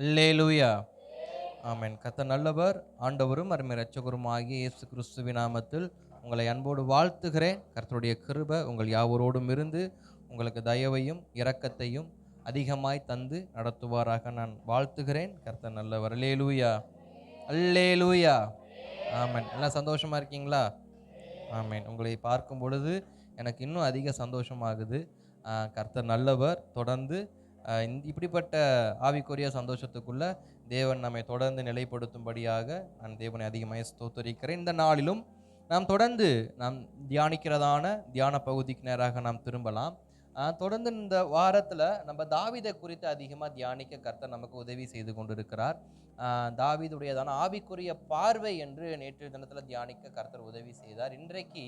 அல்லேலூயா. ஆமென். கர்த்தர் நல்லவர், ஆண்டவரும் அருமை இரட்சகரும் ஆகிய இயேசு கிறிஸ்துவின் நாமத்தில் உங்களை அன்போடு வாழ்த்துகிறேன். கர்த்தருடைய கிருபை உங்கள் யாவரோடும் இருந்து உங்களுக்கு தயவையும் இரக்கத்தையும் அதிகமாய் தந்து நடத்துவாராக நான் வாழ்த்துகிறேன். கர்த்தர் நல்லவர். அல்லேலூயா, அல்லேலூயா. ஆமென். எல்லாம் சந்தோஷமா இருக்கீங்களா? ஆமென். உங்களை பார்க்கும் பொழுது எனக்கு இன்னும் அதிக சந்தோஷமாகுது. கர்த்தர் நல்லவர். தொடர்ந்து இப்படிப்பட்ட ஆவிக்குரிய சந்தோஷத்துக்குள்ள தேவன் நம்மை தொடர்ந்து நிலைப்படுத்தும்படியாக நான் தேவனை அதிகமாக ஸ்தோத்தரிக்கிறேன். இந்த நாளிலும் நாம் தியானிக்கிறதான தியான பகுதிக்கு நேராக நாம் திரும்பலாம். தொடர்ந்து இந்த வாரத்தில் நம்ம தாவீதை குறித்து அதிகமாக தியானிக்க கர்த்தர் நமக்கு உதவி செய்து கொண்டிருக்கிறார். தாவீதுடையதான ஆவிக்குரிய பார்வை என்று நேற்று தினத்தில் தியானிக்க கர்த்தர் உதவி செய்தார். இன்றைக்கு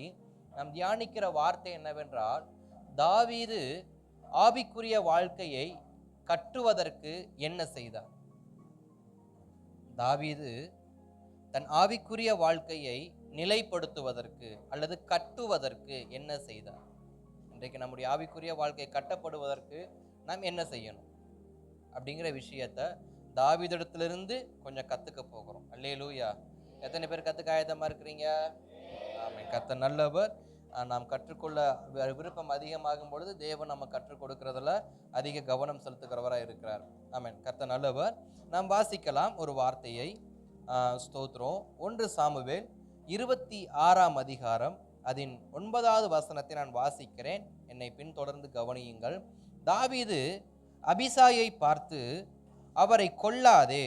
நாம் தியானிக்கிற வார்த்தை என்னவென்றால், தாவீது ஆவிக்குரிய வாழ்க்கையை கட்டுவதற்கு என்ன செய்தார்? தாவீது தன் ஆவிக்குரிய வாழ்க்கையை நிலைப்படுத்துவதற்கு அல்லது கட்டுவதற்கு என்ன செய்தார்? இன்றைக்கு நம்முடைய ஆவிக்குரிய வாழ்க்கை கட்டப்படுவதற்கு நாம் என்ன செய்யணும் அப்படிங்கிற விஷயத்தை தாவீதிடத்திலிருந்து கொஞ்சம் கத்துக்க போகிறோம். அல்லேலூயா. எத்தனை பேர் கத்துக்க ஆயத்தமா இருக்கிறீங்க? ஆமென். கர்த்தர் நல்லவர். நாம் கற்றுக்கொள்ள விருப்பம் அதிகமாகும் பொழுது தேவன் நம்ம கற்றுக் கொடுக்கிறதுல அதிக கவனம் செலுத்துகிறவராக இருக்கிறார். ஆமென். கர்த்தர் நல்லவர். நாம் வாசிக்கலாம் ஒரு வார்த்தையை. ஸ்தோத்திரம். 1 சாமுவேல் 26ஆம் அதிகாரம் அதன் 9வது வசனத்தை நான் வாசிக்கிறேன். என்னை பின்தொடர்ந்து கவனியுங்கள். தாவீது அபிசாயை பார்த்து, அவரை கொல்லாதே,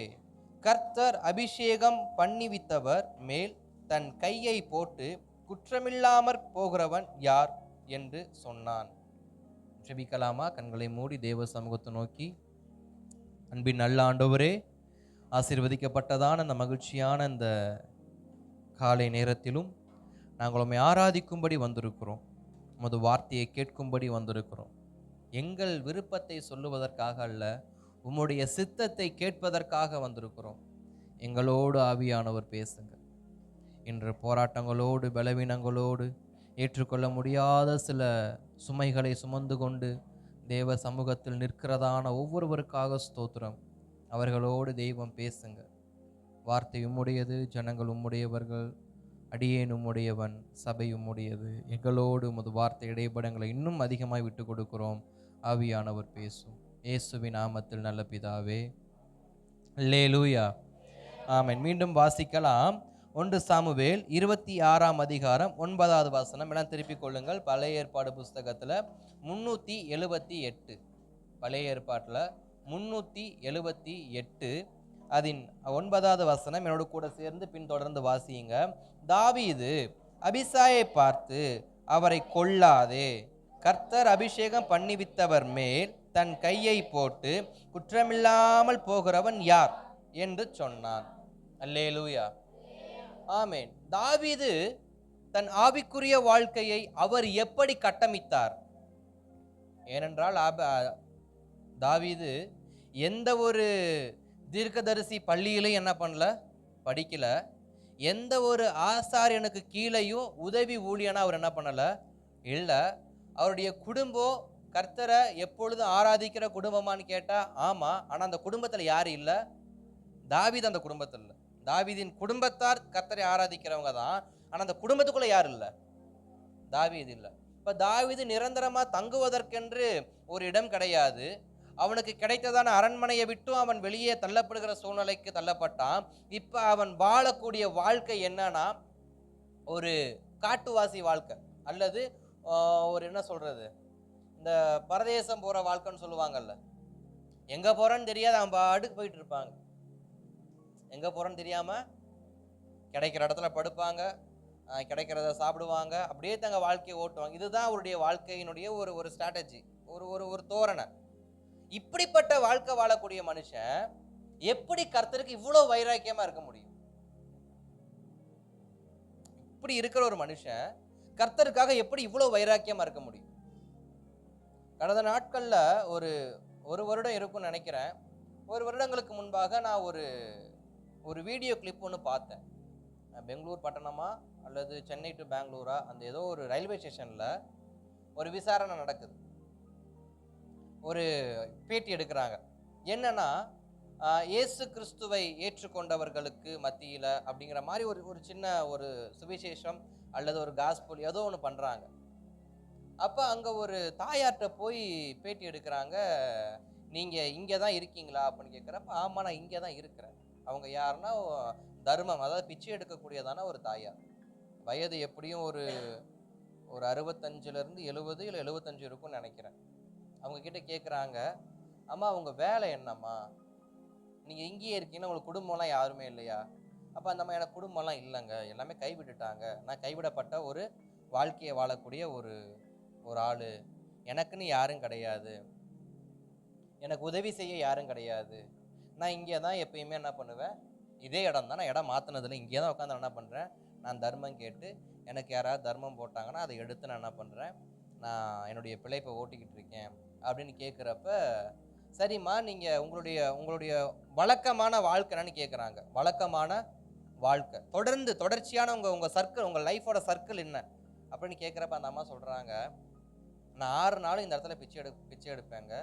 கர்த்தர் அபிஷேகம் பண்ணிவித்தவர் மேல் தன் கையை போட்டு குற்றமில்லாமற் போகிறவன் யார் என்று சொன்னான். ஜெபிக்கலாமா? கண்களை மூடி தேவ சமூகத்தை நோக்கி, அன்பின் நல்ல ஆண்டவரே, ஆசீர்வதிக்கப்பட்டதான அந்த மகிழ்ச்சியான இந்த காலை நேரத்திலும் நாங்கள் உம்மை ஆராதிக்கும்படி வந்திருக்கிறோம். உமது வார்த்தையை கேட்கும்படி வந்திருக்கிறோம். எங்கள் விருப்பத்தை சொல்லுவதற்காக அல்ல, உம்முடைய சித்தத்தை கேட்பதற்காக வந்திருக்கிறோம். எங்களோடு ஆவியானவர் பேசுங்க. இன்று போராட்டங்களோடு பலவீனங்களோடு ஏற்றுக்கொள்ள முடியாத சில சுமைகளை சுமந்து கொண்டு தேவ சமூகத்தில் நிற்கிறதான ஒவ்வொருவருக்காக ஸ்தோத்திரம். அவர்களோடு தெய்வம் பேசுங்க. வார்த்தை உம்முடையது, ஜனங்கள் உம்முடையவர்கள், அடியேன் உம்முடையவன், சபை உம்முடையது. எங்களோடு உமது வார்த்தை இடைப்படங்களை இன்னும் அதிகமாய் விட்டு கொடுக்கிறோம். ஆவியானவர் பேசும். இயேசுவின் நாமத்தில் நல்ல பிதாவே, அல்லேலூயா. ஆமென். மீண்டும் வாசிக்கலாம். 1 சாமுவேல் 26ஆம் அதிகாரம் 9வது வசனம். எல்லாம் திருப்பிக் கொள்ளுங்கள். பழைய ஏற்பாடு புஸ்தகத்தில் 378. பழைய ஏற்பாட்டில் 378 அதன் 9வது வசனம் என்னோட கூட சேர்ந்து பின்தொடர்ந்து வாசியுங்க. தாவீது அபிசாயை பார்த்து, அவரை கொல்லாதே, கர்த்தர் அபிஷேகம் பண்ணிவித்தவர் மேல் தன் கையை போட்டு குற்றமில்லாமல் போகிறவன் யார் என்று சொன்னான். அல்லேலூயா. ஆமென். தாவீது தன் ஆவிக்குரிய வாழ்க்கையை அவர் எப்படி கட்டமைத்தார்? ஏனென்றால் தாவீது எந்த ஒரு தீர்க்கதரிசி பள்ளியிலையும் என்ன பண்ணல, படிக்கல. எந்த ஒரு ஆசாரியனுக்கு கீழையும் உதவி ஊழியனா அவர் என்ன பண்ணல, இல்லை. அவருடைய குடும்பம் கர்த்தரை எப்பொழுதும் ஆராதிக்கிற குடும்பமான்னு கேட்டா ஆமா. ஆனா அந்த குடும்பத்துல யாரு இல்லை? தாவீது அந்த குடும்பத்தில் இல்லை. தாவீதின் குடும்பத்தார் கர்த்தரை ஆராதிக்கிறவங்க தான். ஆனா அந்த குடும்பத்துக்குள்ள யாரு இல்லை? தாவீது இல்லை. இப்ப தாவீது நிரந்தரமா தங்குவதற்கென்று ஒரு இடம் கிடையாது. அவனுக்கு கிடைத்ததான அரண்மனையை விட்டும் அவன் வெளியே தள்ளப்படுகிற சூழ்நிலைக்கு தள்ளப்பட்டான். இப்ப அவன் வாழக்கூடிய வாழ்க்கை என்னன்னா, ஒரு காட்டுவாசி வாழ்க்கை, அல்லது ஒரு என்ன சொல்றது, இந்த பரதேசம் போற வாழ்க்கைன்னு சொல்லுவாங்கல்ல. எங்க போறன்னு தெரியாது, அவன் பாட்டுக்கு போயிட்டு இருப்பாங்க. எங்க போறன்னு தெரியாம கிடைக்கிற இடத்துல படுப்பாங்க, கிடைக்கிறத சாப்பிடுவாங்க, அப்படியே தங்க வாழ்க்கையை ஓட்டுவாங்க. இதுதான் அவருடைய வாழ்க்கையினுடைய ஒரு ஸ்ட்ராட்டஜி, ஒரு தோரணை. இப்படிப்பட்ட வாழ்க்கை வாழக்கூடிய மனுஷன் எப்படி கர்த்தருக்கு இவ்வளவு வைராக்கியமா இருக்க முடியும்? இப்படி இருக்கிற ஒரு மனுஷன் கர்த்தருக்காக எப்படி இவ்வளவு வைராக்கியமா இருக்க முடியும்? கடந்த நாட்கள்ல ஒரு வருடம் இருக்கும்னு நினைக்கிறேன். ஒரு வருடங்களுக்கு முன்பாக நான் ஒரு வீடியோ கிளிப் ஒன்று பார்த்தேன். பெங்களூர் பட்டணமா அல்லது சென்னை டு பெங்களூரா, அந்த ஏதோ ஒரு ரயில்வே ஸ்டேஷன்ல ஒரு விசாரணை நடக்குது. ஒரு பேட்டி எடுக்கிறாங்க. என்னன்னா, இயேசு கிறிஸ்துவை ஏற்றுக்கொண்டவர்களுக்கு மத்தியில அப்படிங்கிற மாதிரி ஒரு ஒரு சின்ன ஒரு சுவிசேஷம் அல்லது ஒரு காஸ்பல் ஏதோ ஒன்று பண்றாங்க. அப்ப அங்க ஒரு தாயார்கிட்ட போய் பேட்டி எடுக்கிறாங்க. நீங்க இங்க தான் இருக்கீங்களா அப்படின்னு கேட்கிறப்ப, ஆமா நான் இங்க தான் இருக்கிறேன். அவங்க யாருன்னா தர்மம், அதாவது பிச்சை எடுக்கக்கூடியதான ஒரு தாயார். வயது எப்படியும் ஒரு ஒரு 65ல இருந்து 70 இல்ல 75 இருக்கும்னு நினைக்கிறேன். அவங்க கிட்ட கேட்குறாங்க, அம்மா உங்க வேலை என்னம்மா? நீங்க இங்கேயே இருக்கீங்கன்னா உங்களுக்கு குடும்பம்லாம் யாருமே இல்லையா? அப்ப அந்த அம்மா எனக்கு குடும்பம்லாம் இல்லைங்க, எல்லாமே கைவிட்டுட்டாங்க. நான் கைவிடப்பட்ட ஒரு வாழ்க்கையை வாழக்கூடிய ஒரு ஒரு ஆளு. எனக்குன்னு யாரும் கிடையாது. எனக்கு உதவி செய்ய யாரும் கிடையாது. நான் இங்கே தான் எப்பயுமே என்ன பண்ணுவேன், இதே இடம் தான், நான் இடம் மாற்றினதில்லை, இங்கே தான் உட்காந்து என்ன பண்ணுறேன், நான் தர்மம் கேட்டு எனக்கு யாராவது தர்மம் போட்டாங்கன்னா அதை எடுத்து நான் என்ன பண்ணுறேன், நான் என்னுடைய பிழைப்பை ஓட்டிக்கிட்டு இருக்கேன் அப்படின்னு கேட்குறப்ப, சரிம்மா நீங்கள் உங்களுடைய உங்களுடைய வழக்கமான வாழ்க்கை என்னன்னு கேட்குறாங்க. வழக்கமான வாழ்க்கை தொடர்ச்சியான உங்கள் சர்க்கிள், உங்கள் லைஃபோட சர்க்கிள் என்ன அப்படின்னு கேட்குறப்ப அந்த அம்மா சொல்கிறாங்க, நான் 6 நாளும் இந்த இடத்துல பிச்சை எடுப்பேங்க.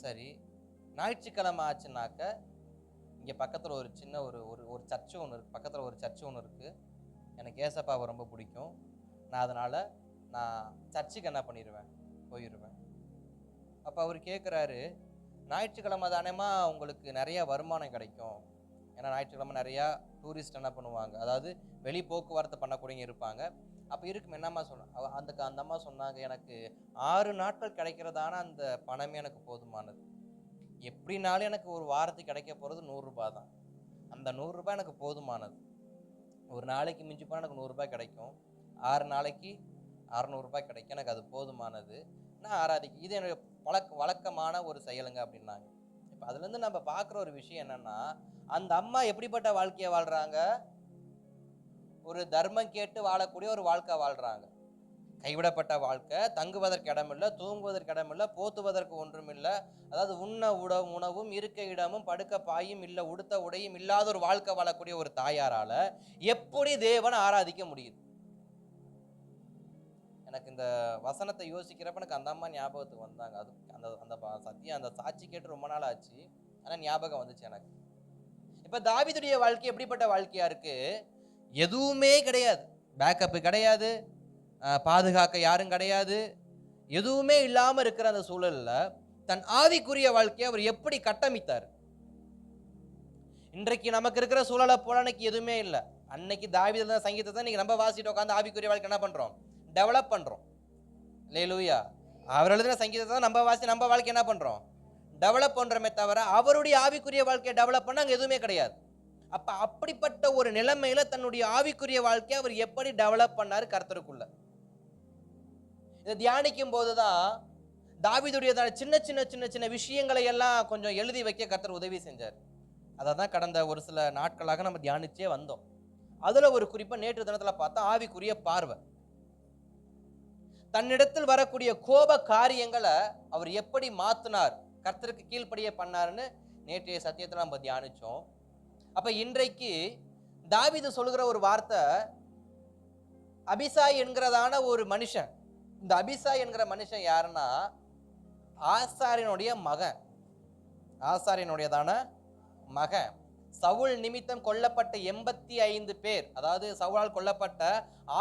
சரி, ஞாயிற்றுக்கிழமை ஆச்சுனாக்க இங்கே பக்கத்தில் ஒரு சின்ன ஒரு ஒரு சர்ச்சு ஒன்று இருக்குது, பக்கத்தில் ஒரு சர்ச்சு ஒன்று இருக்குது. எனக்கு ஏசப்பாவை ரொம்ப பிடிக்கும். நான் அதனால் நான் சர்ச்சுக்கு என்ன பண்ணிடுவேன், போயிடுவேன். அப்போ அவர் கேட்குறாரு, ஞாயிற்றுக்கிழமை தானேம்மா உங்களுக்கு நிறைய வருமானம் கிடைக்கும். ஏன்னா ஞாயிற்றுக்கிழமை நிறையா டூரிஸ்ட் என்ன பண்ணுவாங்க, அதாவது வெளி போக்குவரத்து பண்ணக்கூடியவங்க இருப்பாங்க. அப்போ இருக்கும் என்னம்மா சொன்ன அந்த அம்மா சொன்னாங்க, எனக்கு 6 நாட்கள் கிடைக்கிறதான அந்த பணமே எனக்கு போதுமானது. எப்படினாலும் எனக்கு ஒரு வாரத்துக்கு கிடைக்க போகிறது 100 ரூபாய் தான். அந்த 100 ரூபாய் எனக்கு போதுமானது. ஒரு நாளைக்கு மிஞ்சி போனால் எனக்கு 100 ரூபாய் கிடைக்கும். 6 நாளைக்கு 600 ரூபாய் கிடைக்கும். எனக்கு அது போதுமானது. நான் ஆராதிக்க இது என்னுடைய வழக்கமான ஒரு செயலுங்க அப்படின்னாங்க. இப்போ அதுலேருந்து நம்ம பார்க்குற ஒரு விஷயம் என்னன்னா, அந்த அம்மா எப்படிப்பட்ட வாழ்க்கையை வாழ்றாங்க, ஒரு தர்மம் கேட்டு வாழக்கூடிய ஒரு வாழ்க்கை வாழ்றாங்க. கைவிடப்பட்ட வாழ்க்கை, தங்குவதற்கு இடமில்லை, தூங்குவதற்கு இடமில்லை, போத்துவதற்கு ஒன்றும் இல்லை. அதாவது உண்ண உணவும் இருக்க இடமும் படுக்க பாயும் இல்லை, உடுத்த உடையும் இல்லாத ஒரு வாழ்க்கை வாழக்கூடிய ஒரு தாயாரால எப்படி தேவனை ஆராதிக்க முடியுது? எனக்கு இந்த வசனத்தை யோசிக்கிறப்ப எனக்கு அந்த அம்மா ஞாபகத்துக்கு வந்தாங்க. அது அந்த அந்த சத்தியம், அந்த சாட்சி கேட்டு ரொம்ப நாள் ஆச்சு, ஆனா ஞாபகம் வந்துச்சு எனக்கு. இப்ப தாவீதுடைய வாழ்க்கை எப்படிப்பட்ட வாழ்க்கையா இருக்கு? எதுவுமே கிடையாது, பேக்கப் கிடையாது, பாதுகாக்க யாரும் கிடையாது, எதுவுமே இல்லாம இருக்கிற அந்த சூழல்ல தன் ஆவிக்குரிய வாழ்க்கையை அவர் எப்படி கட்டமைத்தார்? இன்றைக்கு நமக்கு இருக்கிற சூழலை போல அன்னைக்கு எதுவுமே இல்லை. அன்னைக்கு தாவீது சங்கீதத்தை இன்னைக்கு நம்ம வாசிட்டு உட்காந்து ஆவிக்குரிய வாழ்க்கை என்ன பண்றோம், டெவலப் பண்றோம். அல்லேலூயா. அவர் எழுதின சங்கீதத்தை நம்ம வாசி நம்ம வாழ்க்கை என்ன பண்றோம், டெவலப் பண்றோமே தவிர அவருடைய ஆவிக்குரிய வாழ்க்கையை டெவலப் பண்ண அங்க எதுவுமே கிடையாது. அப்ப அப்படிப்பட்ட ஒரு நிலைமையில தன்னுடைய ஆவிக்குரிய வாழ்க்கையை அவர் எப்படி டெவலப் பண்ணாரு கர்த்தருக்குள்ள? இதை தியானிக்கும் போதுதான் தாவீதுடைய சின்ன சின்ன சின்ன சின்ன விஷயங்களை எல்லாம் கொஞ்சம் எழுதி வைக்க கர்த்தர் உதவி செஞ்சார். அதை தான் கடந்த ஒரு சில நாட்களாக நம்ம தியானிச்சே வந்தோம். அதுல ஒரு குறிப்பா நேற்று தினத்துல பார்த்தா ஆவிக்குரிய பார்வை. தன்னிடத்தில் வரக்கூடிய கோப காரியங்களை அவர் எப்படி மாத்தினார், கர்த்தருக்கு கீழ்ப்படிய பண்ணாருன்னு நேற்றைய சத்தியத்தில் நம்ம தியானிச்சோம். அப்ப இன்றைக்கு தாவீது சொல்லுகிற ஒரு வார்த்தை, அபிசாய் என்கிறதான ஒரு மனுஷன். இந்த அபிசாய் என்கிற மனுஷன் யாருன்னா ஆசாரியனுடைய மகன், ஆசாரியனுடையதான மகன். சவுல் நிமித்தம் கொல்லப்பட்ட 85 பேர், அதாவது சவுலால் கொல்லப்பட்ட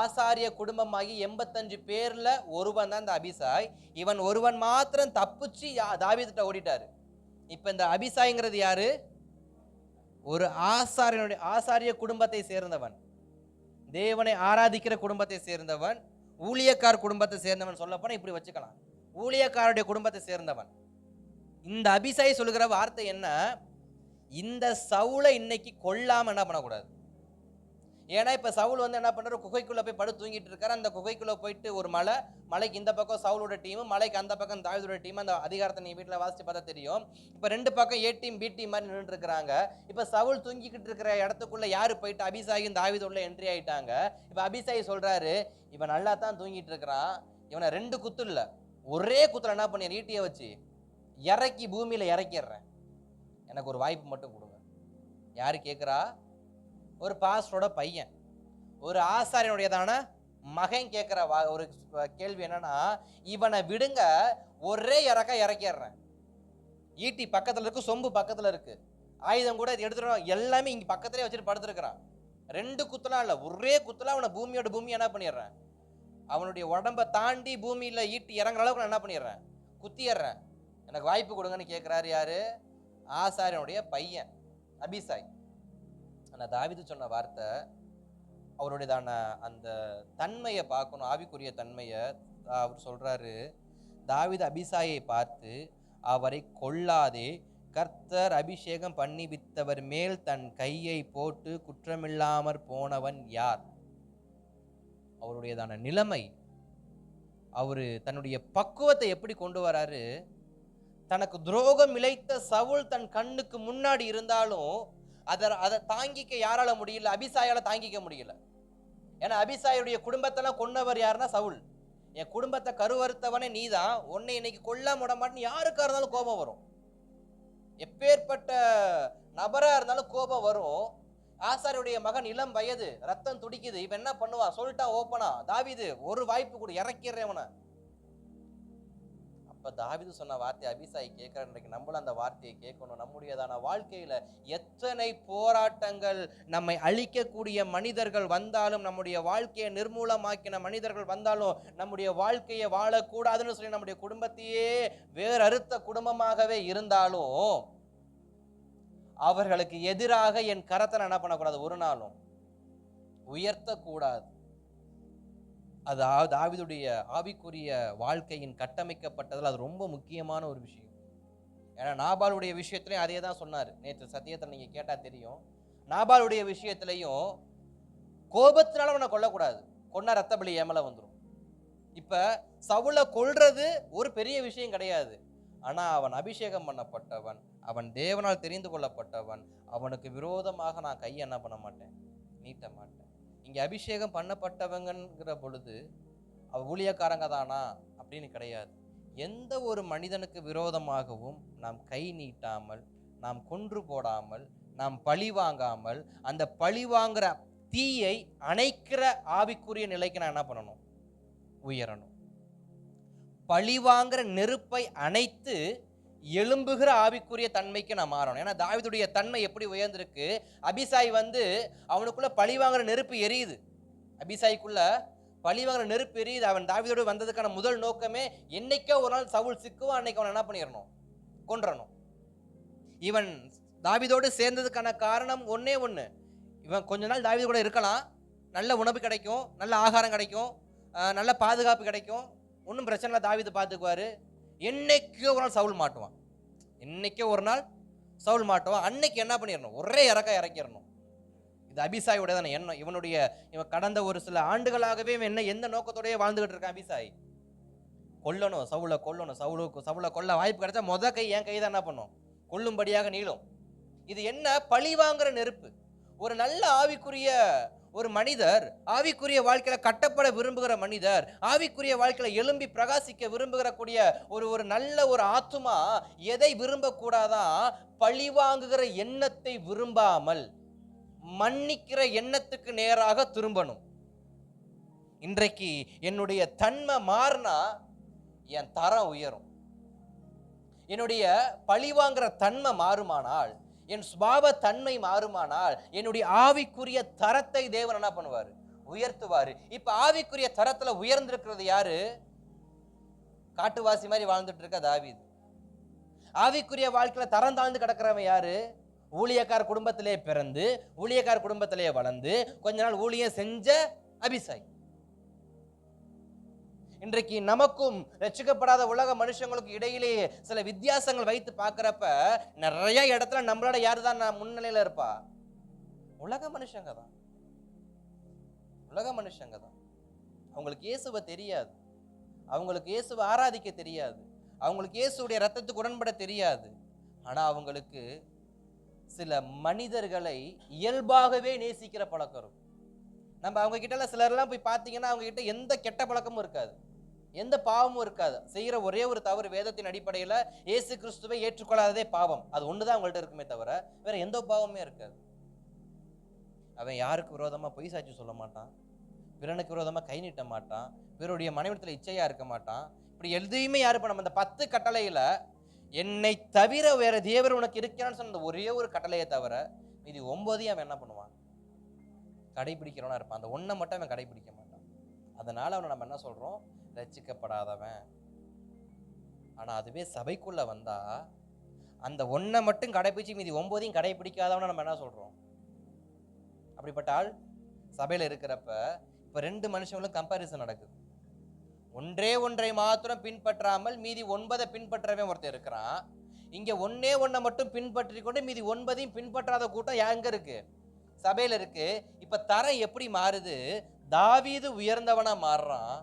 ஆசாரிய குடும்பமாகி 85 பேர்ல ஒருவன் தான் இந்த அபிசாய். இவன் ஒருவன் மாத்திரம் தப்பிச்சு தாவீதுட்ட ஓடிட்டாரு. இப்ப இந்த அபிசாய்ங்கிறது யாரு? ஒரு ஆசாரிய குடும்பத்தை சேர்ந்தவன், தேவனை ஆராதிக்கிற குடும்பத்தை சேர்ந்தவன், ஊழியக்கார் குடும்பத்தை சேர்ந்தவன். சொல்ல போனா இப்படி வச்சுக்கலாம், ஊழியக்காருடைய குடும்பத்தை சேர்ந்தவன். இந்த அபிசாய் சொல்லுகிற வார்த்தை என்ன, இந்த சவுலை இன்னைக்கு கொல்லாம என்ன பண்ணக்கூடாது. ஏன்னா இப்ப சவுல் என்ன பண்றாரு, குகைக்குள்ள போய் படுத்து தூங்கிட்டு இருக்காரு. அந்த குகைக்குள்ள போயிட்டு ஒரு மலைக்கு இந்த பக்கம் சவுலோட டீம், மலைக்கு அந்த பக்கம் தாவீதோட டீம். அந்த அதிகாரத்தை நீ வீட்டுல வாசிச்சு பார்த்தா தெரியும். இப்ப 2 பக்கம் ஏ டீம் பி டீம் மாதிரி நின்றுட்டு இருக்கிறாங்க. இப்ப சவுல் தூங்கிக்கிட்டு இருக்கிற இடத்துக்குள்ள யாரு போயிட்டு, அபிசாயும் தாவீதோட என்ட்ரி ஆயிட்டாங்க. இப்ப அபிசாய் சொல்றாரு, இவன் நல்லா தான் தூங்கிட்டு இருக்கிறான், இவனை 2 குத்து இல்ல ஒரே குத்துல என்ன பண்ணி ஈட்டிய வச்சு இறக்கி பூமியில இறக்கிடுறேன், எனக்கு ஒரு வாய்ப்பு மட்டும் கொடுங்க. யாரு கேட்குறா? ஒரு பாஸ்டரோட பையன், ஒரு ஆசாரியனுடையதான மகன் கேட்குற ஒரு கேள்வி என்னன்னா, இவனை விடுங்க, ஒரே இறக்கிடுறேன். ஈட்டி பக்கத்துல இருக்கு, சொம்பு பக்கத்துல இருக்கு, ஆயுதம் கூட எடுத்துட்டு எல்லாமே இங்க பக்கத்திலே வச்சுட்டு படுத்துருக்கிறான். 2 குத்துலாம் இல்ல, ஒரே குத்துல அவனை பூமியோட பூமி என்ன பண்ணிடுறேன், அவனுடைய உடம்ப தாண்டி பூமியில ஈட்டி இறங்குற அளவுக்கு நான் என்ன பண்ணிடுறேன், குத்திடுறேன். எனக்கு வாய்ப்பு கொடுங்கன்னு கேட்கிறாரு யாரு, ஆசாரியனுடைய பையன் அபிசாய். ஆனா தாவீது சொன்ன வார்த்தை, அவருடையதான அந்த தன்மையை பார்க்கணும், ஆவிக்குரிய தன்மையை. அவர் சொல்றாரு, தாவீது அபிசாயை பார்த்து அவரை கொல்லாதே, கர்த்தர் அபிஷேகம் பண்ணிவித்தவர் மேல் தன் கையை போட்டு குற்றமில்லாமற் போனவன் யார். அவருடையதான நிலைமை, அவரு தன்னுடைய பக்குவத்தை எப்படி கொண்டு வராரு. தனக்கு துரோகம் இழைத்த சவுல் தன் கண்ணுக்கு முன்னாடி இருந்தாலும் அதை தாங்கிக்க யாரால முடியல, அபிசாயால தாங்கிக்க முடியல. ஏன்னா அபிசாயுடைய குடும்பத்தெல்லாம் கொன்னவர் யாருன்னா சவுல். என் குடும்பத்தை கருவறுத்தவனே நீதான், உன்னை இன்னைக்கு கொல்லாம விட மாட்டேன்னு யாருக்கா இருந்தாலும் கோபம் வரும். எப்பேற்பட்ட நபரா இருந்தாலும் கோபம் வரும். ஆசாரியுடைய மகன் இளம் வயது, ரத்தம் துடிக்குது, இவன் என்ன பண்ணுவான், சொல்லிட்டான் ஓப்பனா, தாவீது ஒரு வாய்ப்பு கூட இறக்கிறவன. அப்ப தாவீது சொன்ன வார்த்தை அபிசாய் கேட்கிற, இன்றைக்கு நம்மளும் அந்த வார்த்தையை கேட்கணும். நம்முடையதான வாழ்க்கையில எத்தனை போராட்டங்கள், நம்மை அழிக்கக்கூடிய மனிதர்கள் வந்தாலும், நம்முடைய வாழ்க்கையை நிர்மூலமாக்கின மனிதர்கள் வந்தாலும், நம்முடைய வாழ்க்கையை வாழக்கூடாதுன்னு சொல்லி நம்முடைய குடும்பத்தையே வேறு அறுத்த குடும்பமாகவே இருந்தாலும், அவர்களுக்கு எதிராக என் கரத்தை என்ன பண்ணக்கூடாது, ஒரு நாளும் உயர்த்தக்கூடாது. அது தாவீதுடைய ஆவிக்குரிய வாழ்க்கையின் கட்டமைக்கப்பட்டதில் அது ரொம்ப முக்கியமான ஒரு விஷயம். ஏன்னா நாபாலுடைய விஷயத்திலையும் அதே தான் சொன்னார். நேற்று சத்தியத்தை நீங்க கேட்டா தெரியும். நாபாலுடைய விஷயத்திலையும் கோபத்தினால அவனை கொல்லக்கூடாது, கொன்னா ரத்த பலி ஏமல வந்துடும். இப்ப சவுலை கொல்றது ஒரு பெரிய விஷயம் கிடையாது. ஆனா அவன் அபிஷேகம் பண்ணப்பட்டவன், அவன் தேவனால் தெரிந்து கொள்ளப்பட்டவன், அவனுக்கு விரோதமாக நான் கையை என்ன பண்ண மாட்டேன், நீட்ட மாட்டேன். இங்க அபிஷேகம் பண்ணப்பட்டவங்கிற பொழுது அவ ஊழியக்காரங்க தானா அப்படின்னு கிடையாது. எந்த ஒரு மனிதனுக்கு விரோதமாகவும் நாம் கை நீட்டாமல், நாம் கொன்று போடாமல், நாம் பழி வாங்காமல், அந்த பழி வாங்குற தீயை அணைக்கிற ஆவிக்குரிய நிலைக்கு நான் என்ன பண்ணணும், உயரணும். பழி வாங்குற நெருப்பை அணைத்து எழும்புகிற ஆவிக்குரிய தன்மைக்கு நான் மாறணும். ஏன்னா தாவீதுடைய தன்மை எப்படி உயர்ந்திருக்கு, அபிசாய் அவனுக்குள்ள பழி வாங்குற நெருப்பு எரியுது, அபிசாய்க்குள்ள பழி வாங்குற நெருப்பு எரியுது. அவன் தாவீதோடு வந்ததுக்கான முதல் நோக்கமே, என்னைக்கோ ஒரு நாள் சவுல் சிக்குவான், அன்னைக்கு அவன் என்ன பண்ணிடணும், கொன்றணும். இவன் தாவீதோடு சேர்ந்ததுக்கான காரணம் ஒன்னே ஒண்ணு, இவன் கொஞ்ச நாள் தாவீது கூட இருக்கலாம், நல்ல உணவு கிடைக்கும், நல்ல ஆகாரம் கிடைக்கும், நல்ல பாதுகாப்பு கிடைக்கும், ஒன்றும் பிரச்சனை இல்லை, தாவீது பார்த்துக்குவாரு. என்னைக்கோ ஒரு நாள் சவுல் மாட்டுவான், என்னைக்கோ ஒரு நாள் சவுல் மாட்டுவான், அன்னைக்கு என்ன பண்ணிடணும், ஒரே இறக்கிடணும். இது அபிசாயோட தானே எண்ணம். இவன் கடந்த ஒரு சில ஆண்டுகளாகவே இவன் எந்த நோக்கத்தோடய வாழ்ந்துகிட்டு இருக்கான், அபிசாய் கொல்லணும், சவுலை கொல்லணும், சவுலை கொல்ல வாய்ப்பு கிடைச்சா மொத கை என் கை தான் என்ன பண்ணும், கொல்லும்படியாக நீளும். இது என்ன, பழி வாங்குற நெருப்பு. ஒரு நல்ல ஆவிக்குரிய ஒரு மனிதர், ஆவிக்குரிய வாழ்க்கையில கட்டப்பட விரும்புகிற மனிதர், ஆவிக்குரிய வாழ்க்கையில எழும்பி பிரகாசிக்க விரும்புகிற கூடிய ஒரு நல்ல ஒரு ஆத்துமா எதை விரும்பக்கூடாதான், பழி வாங்குகிற எண்ணத்தை விரும்பாமல் மன்னிக்கிற எண்ணத்துக்கு நேராக திரும்பணும். இன்றைக்கு என்னுடைய தன்மை மாறினா என் தரம் உயரும். என்னுடைய பழி வாங்குற தன்மை மாறுமானால், என் சுபாவ தன்மை மாறுமானால், என்னுடைய ஆவிக்குரிய தரத்தை தேவன் என்ன பண்ணுவாரு, உயர்த்துவாரு. இப்ப ஆவிக்குரிய தரத்துல உயர்ந்திருக்கிறது யாரு, காட்டுவாசி மாதிரி வாழ்ந்துட்டு இருக்க தாவீது. ஆவிக்குரிய வாழ்க்கையில தரம் தாழ்ந்து கிடக்கிறவன் யாரு, ஊழியக்கார குடும்பத்திலே பிறந்து, ஊழியக்கார குடும்பத்திலே வளர்ந்து, கொஞ்ச நாள் ஊழியம் செஞ்ச அபிசாய். இன்றைக்கு நமக்கும் ரட்சிக்கப்படாத உலக மனுஷங்களுக்கு இடையிலேயே சில வித்தியாசங்கள் வைத்து பார்க்கிறப்ப, நிறைய இடத்துல நம்மளோட யாருதான் முன்னிலையில இருப்பா, உலக மனுஷங்க தான். உலக மனுஷங்க தான். அவங்களுக்கு இயேசுவை தெரியாது, அவங்களுக்கு இயேசுவை ஆராதிக்க தெரியாது, அவங்களுக்கு இயேசுடைய ரத்தத்துக்கு உடன்பட தெரியாது. ஆனா அவங்களுக்கு சில மனிதர்களை இயல்பாகவே நேசிக்கிற பழக்கம் இருக்கும். நம்ம அவங்க கிட்ட சிலர்லாம் போய் பார்த்தீங்கன்னா அவங்க கிட்ட எந்த கெட்ட பழக்கமும் இருக்காது, எந்த பாவமும் இருக்காது. செய்யற ஒரே ஒரு தவறு, வேதத்தின் அடிப்படையில் இயேசு கிறிஸ்துவை ஏற்றுக்கொள்ளாததே பாவம். அது ஒண்ணுதான் அவங்கள்ட்ட இருக்குமே தவிர வேற எந்த பாவமே இருக்காது. அவன் யாருக்கு விரோதமா பொய் சாட்சி சொல்ல மாட்டான், பிறனுக்கு விரோதமா கை நீட்ட மாட்டான், பிறருடைய மனைவிடத்துல இச்சையா இருக்க மாட்டான். இப்படி எதையுமே யாரு பண்ண, அந்த 10 கட்டளையில என்னை தவிர வேற தேவர் உனக்கு இருக்கிறான்னு சொன்ன ஒரே ஒரு கட்டளையை தவிர மீதி 9 அவன் என்ன பண்ணுவான்? கடைபிடிக்கிறவனா இருப்பான். அந்த ஒன்றை மட்டும் அவன் கடைபிடிக்க மாட்டான். அதனால அவனை நம்ம என்ன சொல்றோம்? ரட்சிக்கப்படாதவன். ஆனா அதுவே சபைக்குள்ள வந்தா அந்த ஒன்றை மட்டும் கடைபிடிச்சு மீதி 9 கடைபிடிக்காதவன நம்ம என்ன சொல்றோம்? அப்படிப்பட்ட ஆள் சபையில இருக்கிறப்ப இப்ப 2 மனுஷங்களும் கம்பாரிசன் நடக்குது. ஒன்றை மாத்திரம் பின்பற்றாமல் மீதி 9 பின்பற்றவே ஒருத்தர் இருக்கிறான். இங்க ஒன்றை மட்டும் பின்பற்றி கொண்டு மீதி 9 பின்பற்றாத கூட்டம் எங்க இருக்கு? சபையில இருக்கு. இப்ப தரம் எப்படி மாறுது? தாவீது உயர்ந்தவனா மாறுறான்.